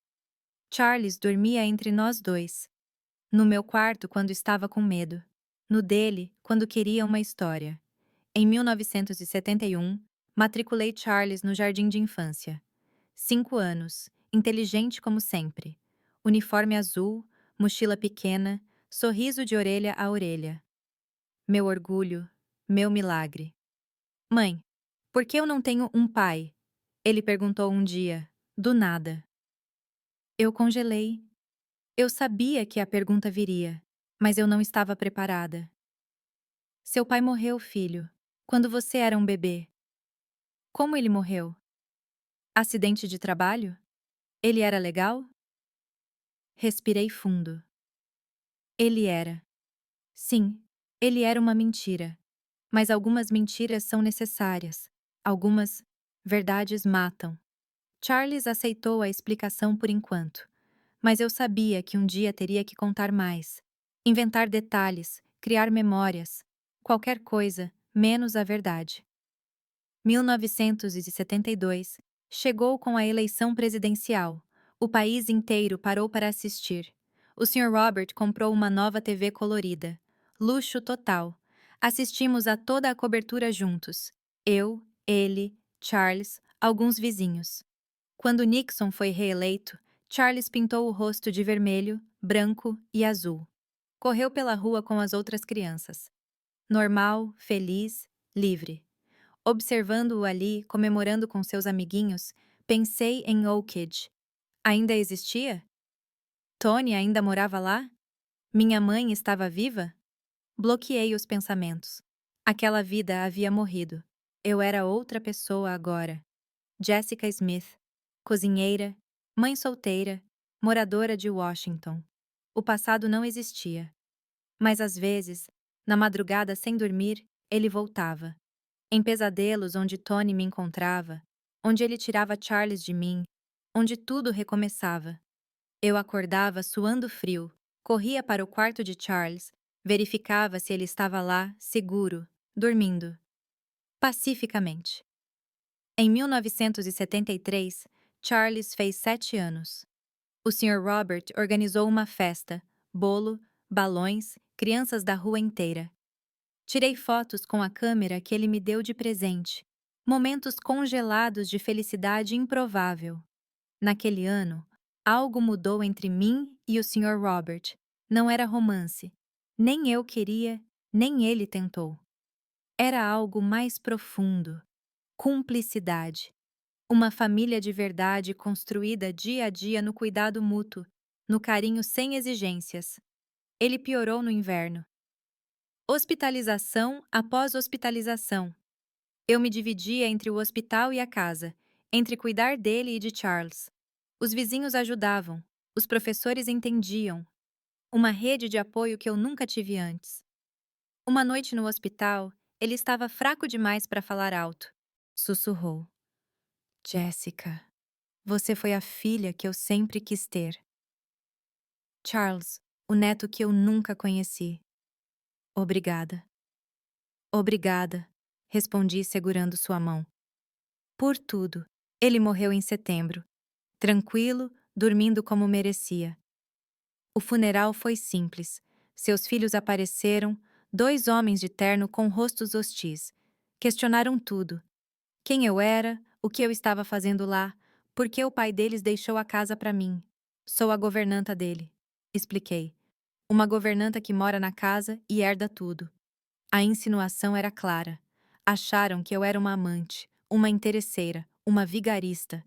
Charles dormia entre nós dois. No meu quarto quando estava com medo. No dele, quando queria uma história. Em 1971, matriculei Charles no jardim de infância. 5 anos, inteligente como sempre. Uniforme azul, mochila pequena, sorriso de orelha a orelha. Meu orgulho, meu milagre. Mãe, por que eu não tenho um pai? Ele perguntou um dia, do nada. Eu congelei. Eu sabia que a pergunta viria, mas eu não estava preparada. Seu pai morreu, filho, quando você era um bebê. Como ele morreu? Acidente de trabalho? Ele era legal? Respirei fundo. Ele era. Sim, ele era uma mentira. Mas algumas mentiras são necessárias. Algumas verdades matam. Charles aceitou a explicação por enquanto. Mas eu sabia que um dia teria que contar mais. Inventar detalhes, criar memórias. Qualquer coisa, menos a verdade. 1972 chegou com a eleição presidencial. O país inteiro parou para assistir. O Sr. Robert comprou uma nova TV colorida. Luxo total. Assistimos a toda a cobertura juntos. Eu, ele, Charles, alguns vizinhos. Quando Nixon foi reeleito, Charles pintou o rosto de vermelho, branco e azul. Correu pela rua com as outras crianças. Normal, feliz, livre. Observando-o ali, comemorando com seus amiguinhos, pensei em Oakidge. Ainda existia? Tony ainda morava lá? Minha mãe estava viva? Bloqueei os pensamentos. Aquela vida havia morrido. Eu era outra pessoa agora. Jessica Smith, cozinheira, mãe solteira, moradora de Washington. O passado não existia. Mas às vezes, na madrugada sem dormir, ele voltava. Em pesadelos onde Tony me encontrava, onde ele tirava Charles de mim, onde tudo recomeçava. Eu acordava suando frio, corria para o quarto de Charles, verificava se ele estava lá, seguro, dormindo, pacificamente. Em 1973, Charles fez 7 anos. O Sr. Robert organizou uma festa, bolo, balões, crianças da rua inteira. Tirei fotos com a câmera que ele me deu de presente. Momentos congelados de felicidade improvável. Naquele ano, algo mudou entre mim e o Sr. Robert. Não era romance. Nem eu queria, nem ele tentou. Era algo mais profundo. Cumplicidade. Uma família de verdade construída dia a dia no cuidado mútuo, no carinho sem exigências. Ele piorou no inverno. Hospitalização após hospitalização. Eu me dividia entre o hospital e a casa, entre cuidar dele e de Charles. Os vizinhos ajudavam, os professores entendiam. Uma rede de apoio que eu nunca tive antes. Uma noite no hospital, ele estava fraco demais para falar alto. Sussurrou: Jessica, você foi a filha que eu sempre quis ter. Charles, o neto que eu nunca conheci. Obrigada. Obrigada, respondi segurando sua mão. Por tudo. Ele morreu em setembro. Tranquilo, dormindo como merecia. O funeral foi simples. Seus filhos apareceram, 2 homens de terno com rostos hostis. Questionaram tudo. Quem eu era, o que eu estava fazendo lá, por que o pai deles deixou a casa para mim. Sou a governanta dele. Expliquei. Uma governanta que mora na casa e herda tudo. A insinuação era clara. Acharam que eu era uma amante, uma interesseira, uma vigarista.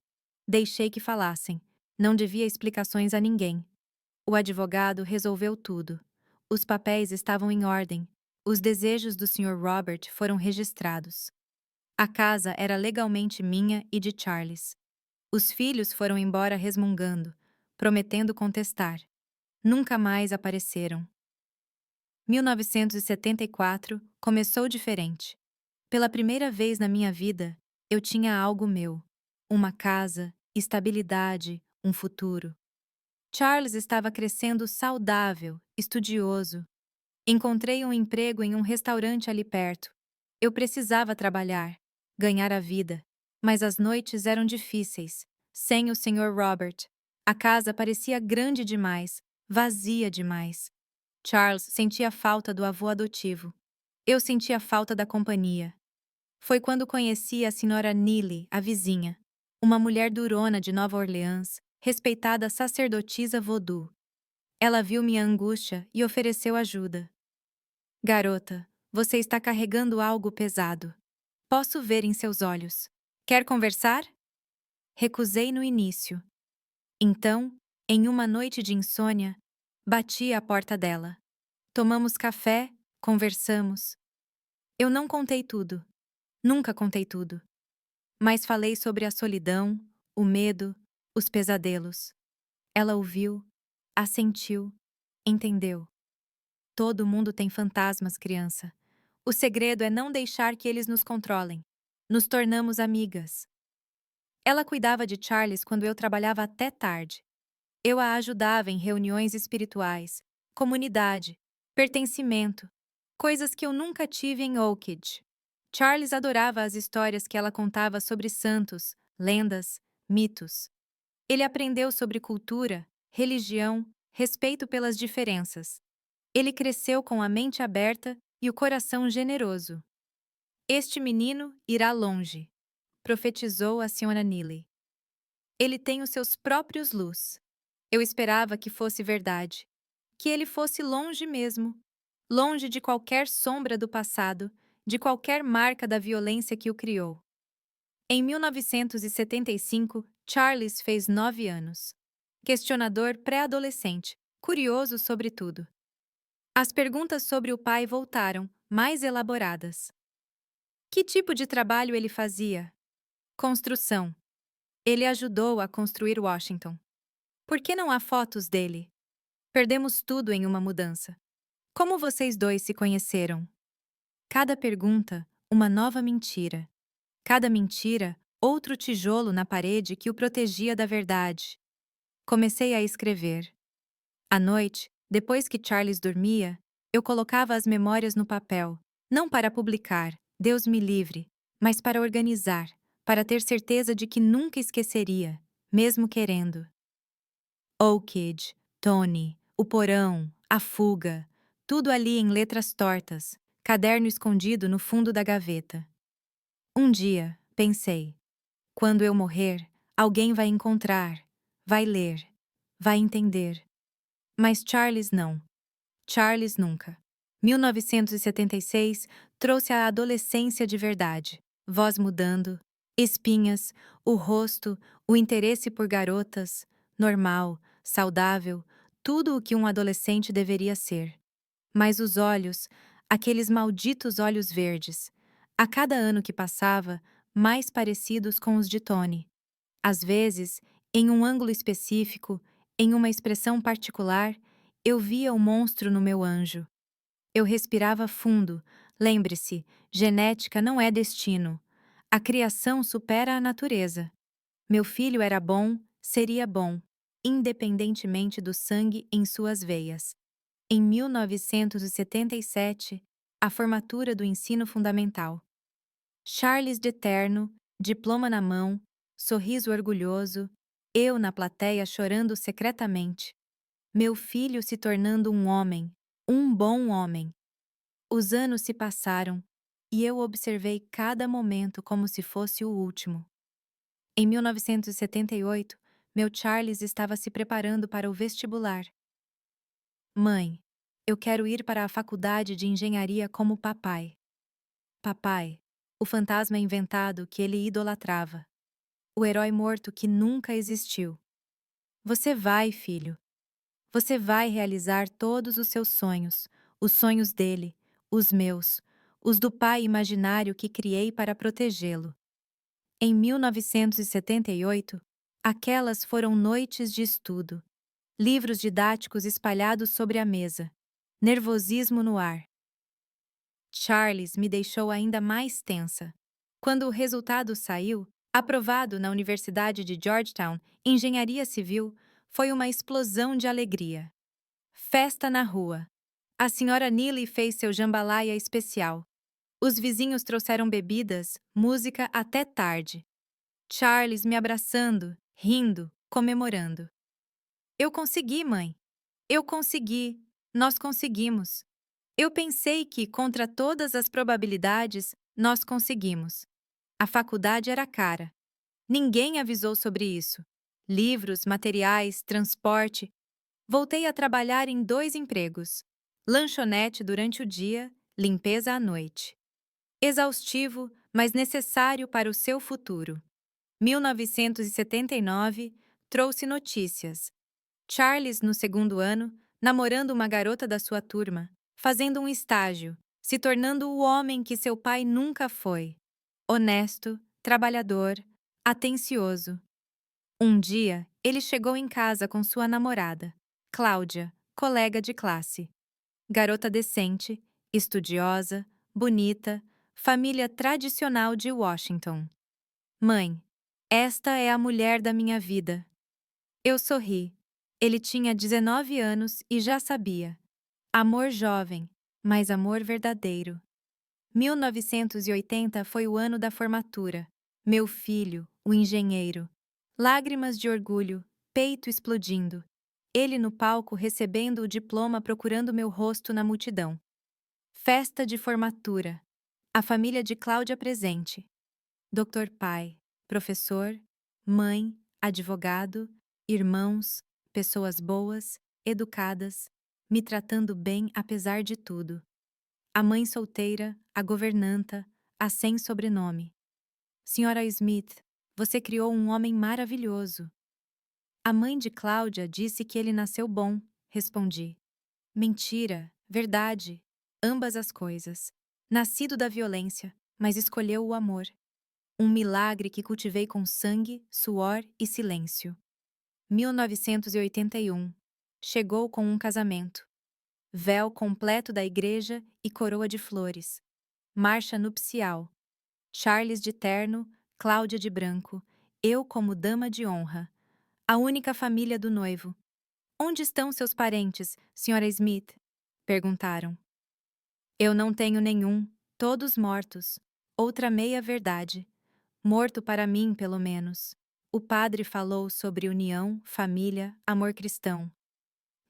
Deixei que falassem. Não devia explicações a ninguém. O advogado resolveu tudo. Os papéis estavam em ordem. Os desejos do Sr. Robert foram registrados. A casa era legalmente minha e de Charles. Os filhos foram embora resmungando, prometendo contestar. Nunca mais apareceram. 1974 começou diferente. Pela primeira vez na minha vida, eu tinha algo meu. Uma casa, estabilidade, um futuro. Charles estava crescendo saudável, estudioso. Encontrei um emprego em um restaurante ali perto. Eu precisava trabalhar, ganhar a vida, mas as noites eram difíceis, sem o Sr. Robert. A casa parecia grande demais, vazia demais. Charles sentia falta do avô adotivo. Eu sentia falta da companhia. Foi quando conheci a Sra. Neely, a vizinha, uma mulher durona de Nova Orleans, respeitada sacerdotisa vodú. Ela viu minha angústia e ofereceu ajuda. Garota, você está carregando algo pesado. Posso ver em seus olhos. Quer conversar? Recusei no início. Então, em uma noite de insônia, bati à porta dela. Tomamos café, conversamos. Eu não contei tudo. Nunca contei tudo. Mas falei sobre a solidão, o medo, os pesadelos. Ela ouviu, assentiu, entendeu. Todo mundo tem fantasmas, criança. O segredo é não deixar que eles nos controlem. Nos tornamos amigas. Ela cuidava de Charles quando eu trabalhava até tarde. Eu a ajudava em reuniões espirituais, comunidade, pertencimento, coisas que eu nunca tive em Oakridge. Charles adorava as histórias que ela contava sobre santos, lendas, mitos. Ele aprendeu sobre cultura, religião, respeito pelas diferenças. Ele cresceu com a mente aberta e o coração generoso. Este menino irá longe, profetizou a Sra. Neely. Ele tem os seus próprios luz. Eu esperava que fosse verdade, que ele fosse longe mesmo, longe de qualquer sombra do passado, de qualquer marca da violência que o criou. Em 1975, Charles fez 9 anos. Questionador pré-adolescente, curioso sobre tudo. As perguntas sobre o pai voltaram, mais elaboradas. Que tipo de trabalho ele fazia? Construção. Ele ajudou a construir Washington. Por que não há fotos dele? Perdemos tudo em uma mudança. Como vocês dois se conheceram? Cada pergunta, uma nova mentira. Cada mentira, outro tijolo na parede que o protegia da verdade. Comecei a escrever. À noite, depois que Charles dormia, eu colocava as memórias no papel, não para publicar, Deus me livre, mas para organizar, para ter certeza de que nunca esqueceria, mesmo querendo. Kid, Tony, o porão, a fuga, tudo ali em letras tortas, caderno escondido no fundo da gaveta. Um dia, pensei, quando eu morrer, alguém vai encontrar, vai ler, vai entender. Mas Charles não. Charles nunca. 1976 trouxe a adolescência de verdade. Voz mudando, espinhas, o rosto, o interesse por garotas, normal, saudável, tudo o que um adolescente deveria ser. Mas os olhos, aqueles malditos olhos verdes, a cada ano que passava, mais parecidos com os de Tony. Às vezes, em um ângulo específico, em uma expressão particular, eu via o monstro no meu anjo. Eu respirava fundo. Lembre-se, genética não é destino. A criação supera a natureza. Meu filho era bom, seria bom, independentemente do sangue em suas veias. Em 1977, a formatura do ensino fundamental. Charles de terno, diploma na mão, sorriso orgulhoso, eu na plateia chorando secretamente. Meu filho se tornando um homem, um bom homem. Os anos se passaram e eu observei cada momento como se fosse o último. Em 1978, meu Charles estava se preparando para o vestibular. Mãe, eu quero ir para a faculdade de engenharia como papai. Papai, o fantasma inventado que ele idolatrava. O herói morto que nunca existiu. Você vai, filho. Você vai realizar todos os sonhos dele, os meus, os do pai imaginário que criei para protegê-lo. Em 1978, aquelas foram noites de estudo, livros didáticos espalhados sobre a mesa, nervosismo no ar. Charles me deixou ainda mais tensa. Quando o resultado saiu, aprovado na Universidade de Georgetown, Engenharia Civil, foi uma explosão de alegria. Festa na rua. A senhora Neely fez seu jambalaya especial. Os vizinhos trouxeram bebidas, música até tarde. Charles me abraçando, rindo, comemorando. Eu consegui, mãe. Eu consegui. Nós conseguimos. Eu pensei que, contra todas as probabilidades, nós conseguimos. A faculdade era cara. Ninguém avisou sobre isso. Livros, materiais, transporte. Voltei a trabalhar em 2 empregos. Lanchonete durante o dia, limpeza à noite. Exaustivo, mas necessário para o seu futuro. 1979 trouxe notícias. Charles, no segundo ano, namorando uma garota da sua turma, fazendo um estágio, se tornando o homem que seu pai nunca foi. Honesto, trabalhador, atencioso. Um dia, ele chegou em casa com sua namorada, Cláudia, colega de classe. Garota decente, estudiosa, bonita, família tradicional de Washington. Mãe, esta é a mulher da minha vida. Eu sorri. Ele tinha 19 anos e já sabia. Amor jovem, mas amor verdadeiro. 1980 foi o ano da formatura. Meu filho, o engenheiro. Lágrimas de orgulho, peito explodindo. Ele no palco recebendo o diploma procurando meu rosto na multidão. Festa de formatura. A família de Cláudia presente. Doutor pai, professor, mãe, advogado, irmãos, pessoas boas, educadas, me tratando bem apesar de tudo. A mãe solteira, a governanta, a sem sobrenome. Senhora Smith, você criou um homem maravilhoso. A mãe de Cláudia disse que ele nasceu bom, respondi. Mentira, verdade, ambas as coisas. Nascido da violência, mas escolheu o amor. Um milagre que cultivei com sangue, suor e silêncio. 1981. Chegou com um casamento. Véu completo da igreja e coroa de flores. Marcha nupcial. Charles de terno, Cláudia de branco. Eu como dama de honra. A única família do noivo. Onde estão seus parentes, Sra. Smith? Perguntaram. Eu não tenho nenhum, todos mortos. Outra meia-verdade. Morto para mim, pelo menos. O padre falou sobre união, família, amor cristão.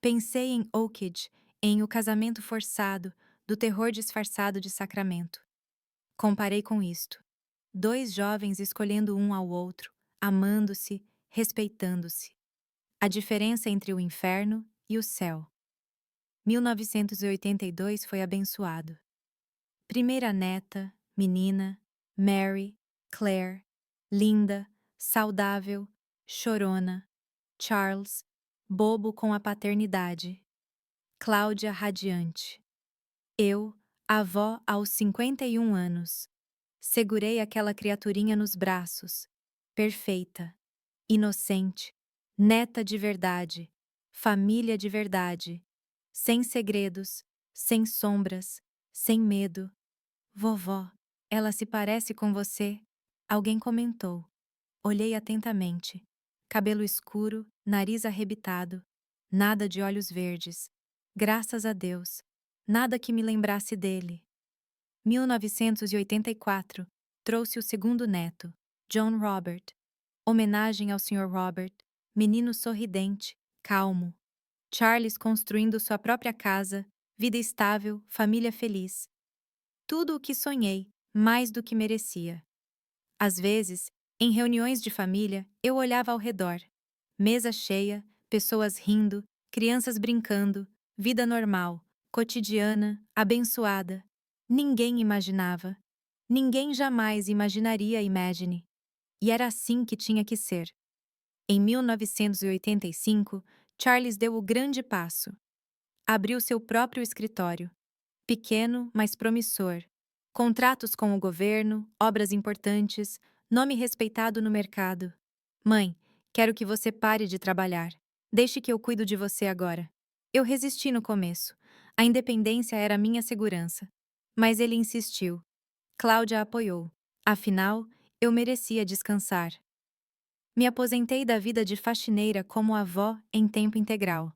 Pensei em Oakage, em O Casamento Forçado, do terror disfarçado de sacramento. Comparei com isto. Dois jovens escolhendo um ao outro, amando-se, respeitando-se. A diferença entre o inferno e o céu. 1982 foi abençoado. Primeira neta, menina, Mary, Claire, linda, saudável, chorona, Charles, bobo com a paternidade, Cláudia radiante. Eu, avó aos 51 anos, segurei aquela criaturinha nos braços, perfeita, inocente, neta de verdade, família de verdade, sem segredos, sem sombras, sem medo. Vovó, ela se parece com você? Alguém comentou. Olhei atentamente. Cabelo escuro, nariz arrebitado, nada de olhos verdes. Graças a Deus, nada que me lembrasse dele. 1984 trouxe o segundo neto, John Robert. Homenagem ao Sr. Robert, menino sorridente, calmo. Charles construindo sua própria casa, vida estável, família feliz. Tudo o que sonhei, mais do que merecia. Às vezes, em reuniões de família, eu olhava ao redor. Mesa cheia, pessoas rindo, crianças brincando, vida normal, cotidiana, abençoada. Ninguém imaginava. Ninguém jamais imaginaria Imagine. E era assim que tinha que ser. Em 1985, Charles deu o grande passo. Abriu seu próprio escritório. Pequeno, mas promissor. Contratos com o governo, obras importantes, nome respeitado no mercado. Mãe, quero que você pare de trabalhar. Deixe que eu cuido de você agora. Eu resisti no começo. A independência era minha segurança. Mas ele insistiu. Cláudia apoiou. Afinal, eu merecia descansar. Me aposentei da vida de faxineira como avó em tempo integral.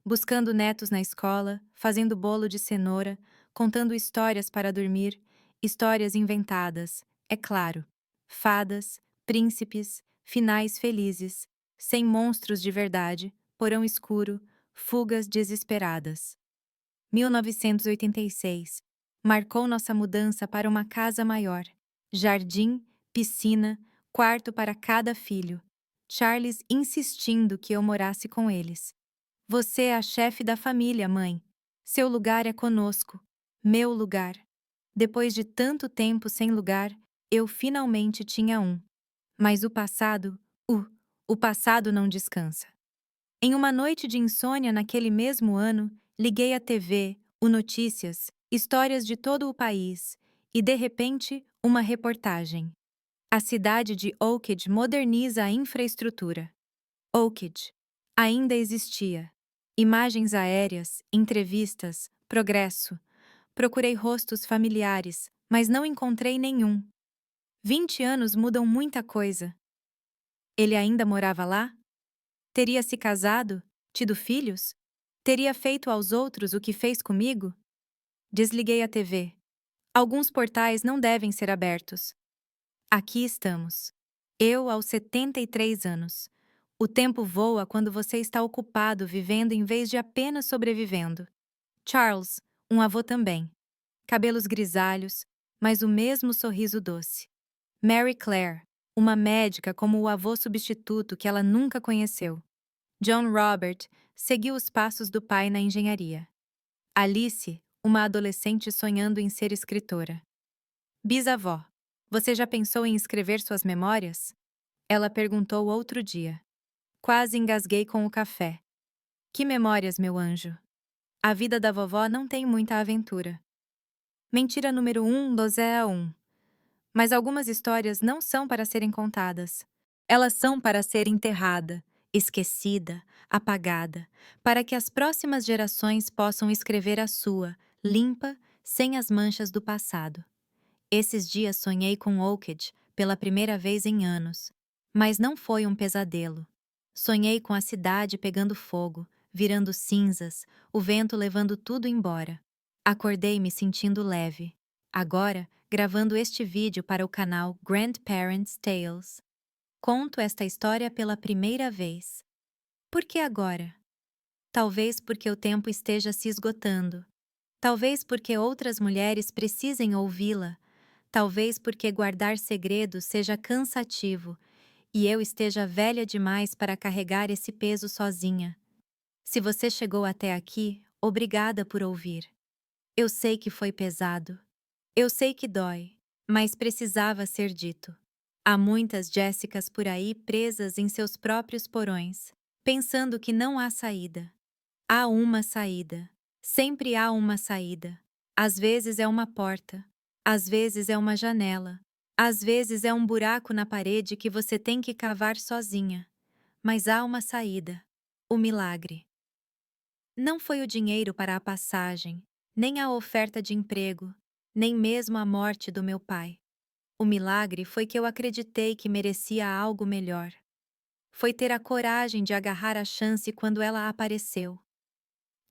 Buscando netos na escola, fazendo bolo de cenoura, contando histórias para dormir, histórias inventadas, é claro. Fadas, príncipes, finais felizes, sem monstros de verdade, porão escuro, fugas desesperadas. 1986 marcou nossa mudança para uma casa maior. Jardim, piscina, quarto para cada filho. Charles insistindo que eu morasse com eles. Você é a chefe da família, mãe. Seu lugar é conosco. Meu lugar. Depois de tanto tempo sem lugar, eu finalmente tinha um. Mas o passado não descansa. Em uma noite de insônia naquele mesmo ano, liguei a TV, o Notícias, histórias de todo o país, e de repente, uma reportagem. A cidade de Oakage moderniza a infraestrutura. Oakage ainda existia. Imagens aéreas, entrevistas, progresso. Procurei rostos familiares, mas não encontrei nenhum. 20 anos mudam muita coisa. Ele ainda morava lá? Teria se casado? Tido filhos? Teria feito aos outros o que fez comigo? Desliguei a TV. Alguns portais não devem ser abertos. Aqui estamos. Eu aos 73 anos. O tempo voa quando você está ocupado vivendo em vez de apenas sobrevivendo. Charles, um avô também. Cabelos grisalhos, mas o mesmo sorriso doce. Mary Claire, uma médica como o avô substituto que ela nunca conheceu. John Robert seguiu os passos do pai na engenharia. Alice, uma adolescente sonhando em ser escritora. Bisavó, você já pensou em escrever suas memórias? Ela perguntou outro dia. Quase engasguei com o café. Que memórias, meu anjo? A vida da vovó não tem muita aventura. Mentira número 1 do Zé a 1. Mas algumas histórias não são para serem contadas. Elas são para ser enterrada, esquecida, apagada, para que as próximas gerações possam escrever a sua, limpa, sem as manchas do passado. Esses dias sonhei com Oaked pela primeira vez em anos. Mas não foi um pesadelo. Sonhei com a cidade pegando fogo, virando cinzas, o vento levando tudo embora. Acordei me sentindo leve. Agora, gravando este vídeo para o canal Grandparents Tales. Conto esta história pela primeira vez. Por que agora? Talvez porque o tempo esteja se esgotando. Talvez porque outras mulheres precisem ouvi-la. Talvez porque guardar segredos seja cansativo e eu esteja velha demais para carregar esse peso sozinha. Se você chegou até aqui, obrigada por ouvir. Eu sei que foi pesado. Eu sei que dói, mas precisava ser dito. Há muitas Jéssicas por aí presas em seus próprios porões, pensando que não há saída. Há uma saída. Sempre há uma saída. Às vezes é uma porta. Às vezes é uma janela. Às vezes é um buraco na parede que você tem que cavar sozinha. Mas há uma saída. O milagre. Não foi o dinheiro para a passagem, nem a oferta de emprego, nem mesmo a morte do meu pai. O milagre foi que eu acreditei que merecia algo melhor. Foi ter a coragem de agarrar a chance quando ela apareceu.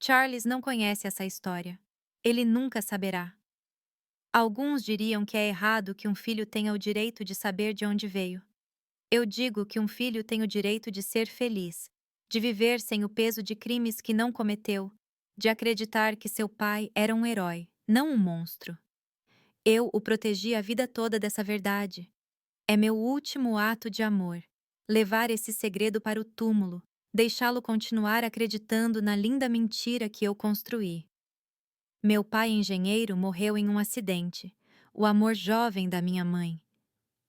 Charles não conhece essa história. Ele nunca saberá. Alguns diriam que é errado que um filho tenha o direito de saber de onde veio. Eu digo que um filho tem o direito de ser feliz, de viver sem o peso de crimes que não cometeu, de acreditar que seu pai era um herói, não um monstro. Eu o protegi a vida toda dessa verdade. É meu último ato de amor. Levar esse segredo para o túmulo, deixá-lo continuar acreditando na linda mentira que eu construí. Meu pai engenheiro morreu em um acidente, o amor jovem da minha mãe.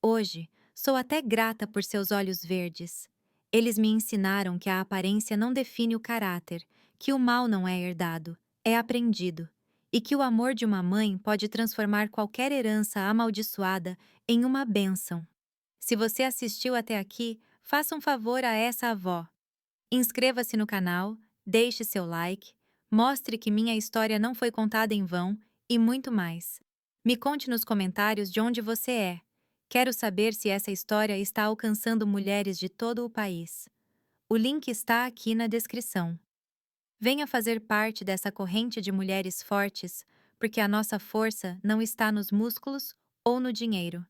Hoje, sou até grata por seus olhos verdes. Eles me ensinaram que a aparência não define o caráter, que o mal não é herdado, é aprendido, e que o amor de uma mãe pode transformar qualquer herança amaldiçoada em uma bênção. Se você assistiu até aqui, faça um favor a essa avó. Inscreva-se no canal, deixe seu like, mostre que minha história não foi contada em vão e muito mais. Me conte nos comentários de onde você é. Quero saber se essa história está alcançando mulheres de todo o país. O link está aqui na descrição. Venha fazer parte dessa corrente de mulheres fortes, porque a nossa força não está nos músculos ou no dinheiro.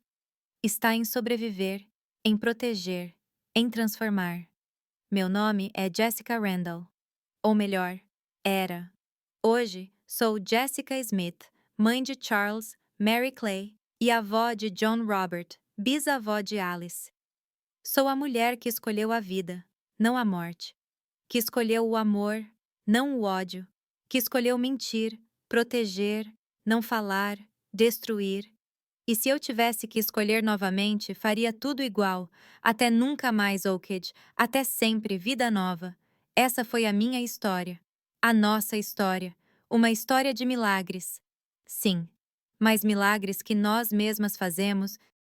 Está em sobreviver, em proteger, em transformar. Meu nome é Jessica Randall. Ou melhor, era. Hoje, sou Jessica Smith, mãe de Charles, Mary Clay e avó de John Robert, bisavó de Alice. Sou a mulher que escolheu a vida, não a morte. Que escolheu o amor, não o ódio. Que escolheu mentir, proteger, não falar, destruir. E se eu tivesse que escolher novamente, faria tudo igual, até nunca mais Oaked, até sempre vida nova. Essa foi a minha história. A nossa história. Uma história de milagres. Sim, mas milagres que nós mesmas fazemos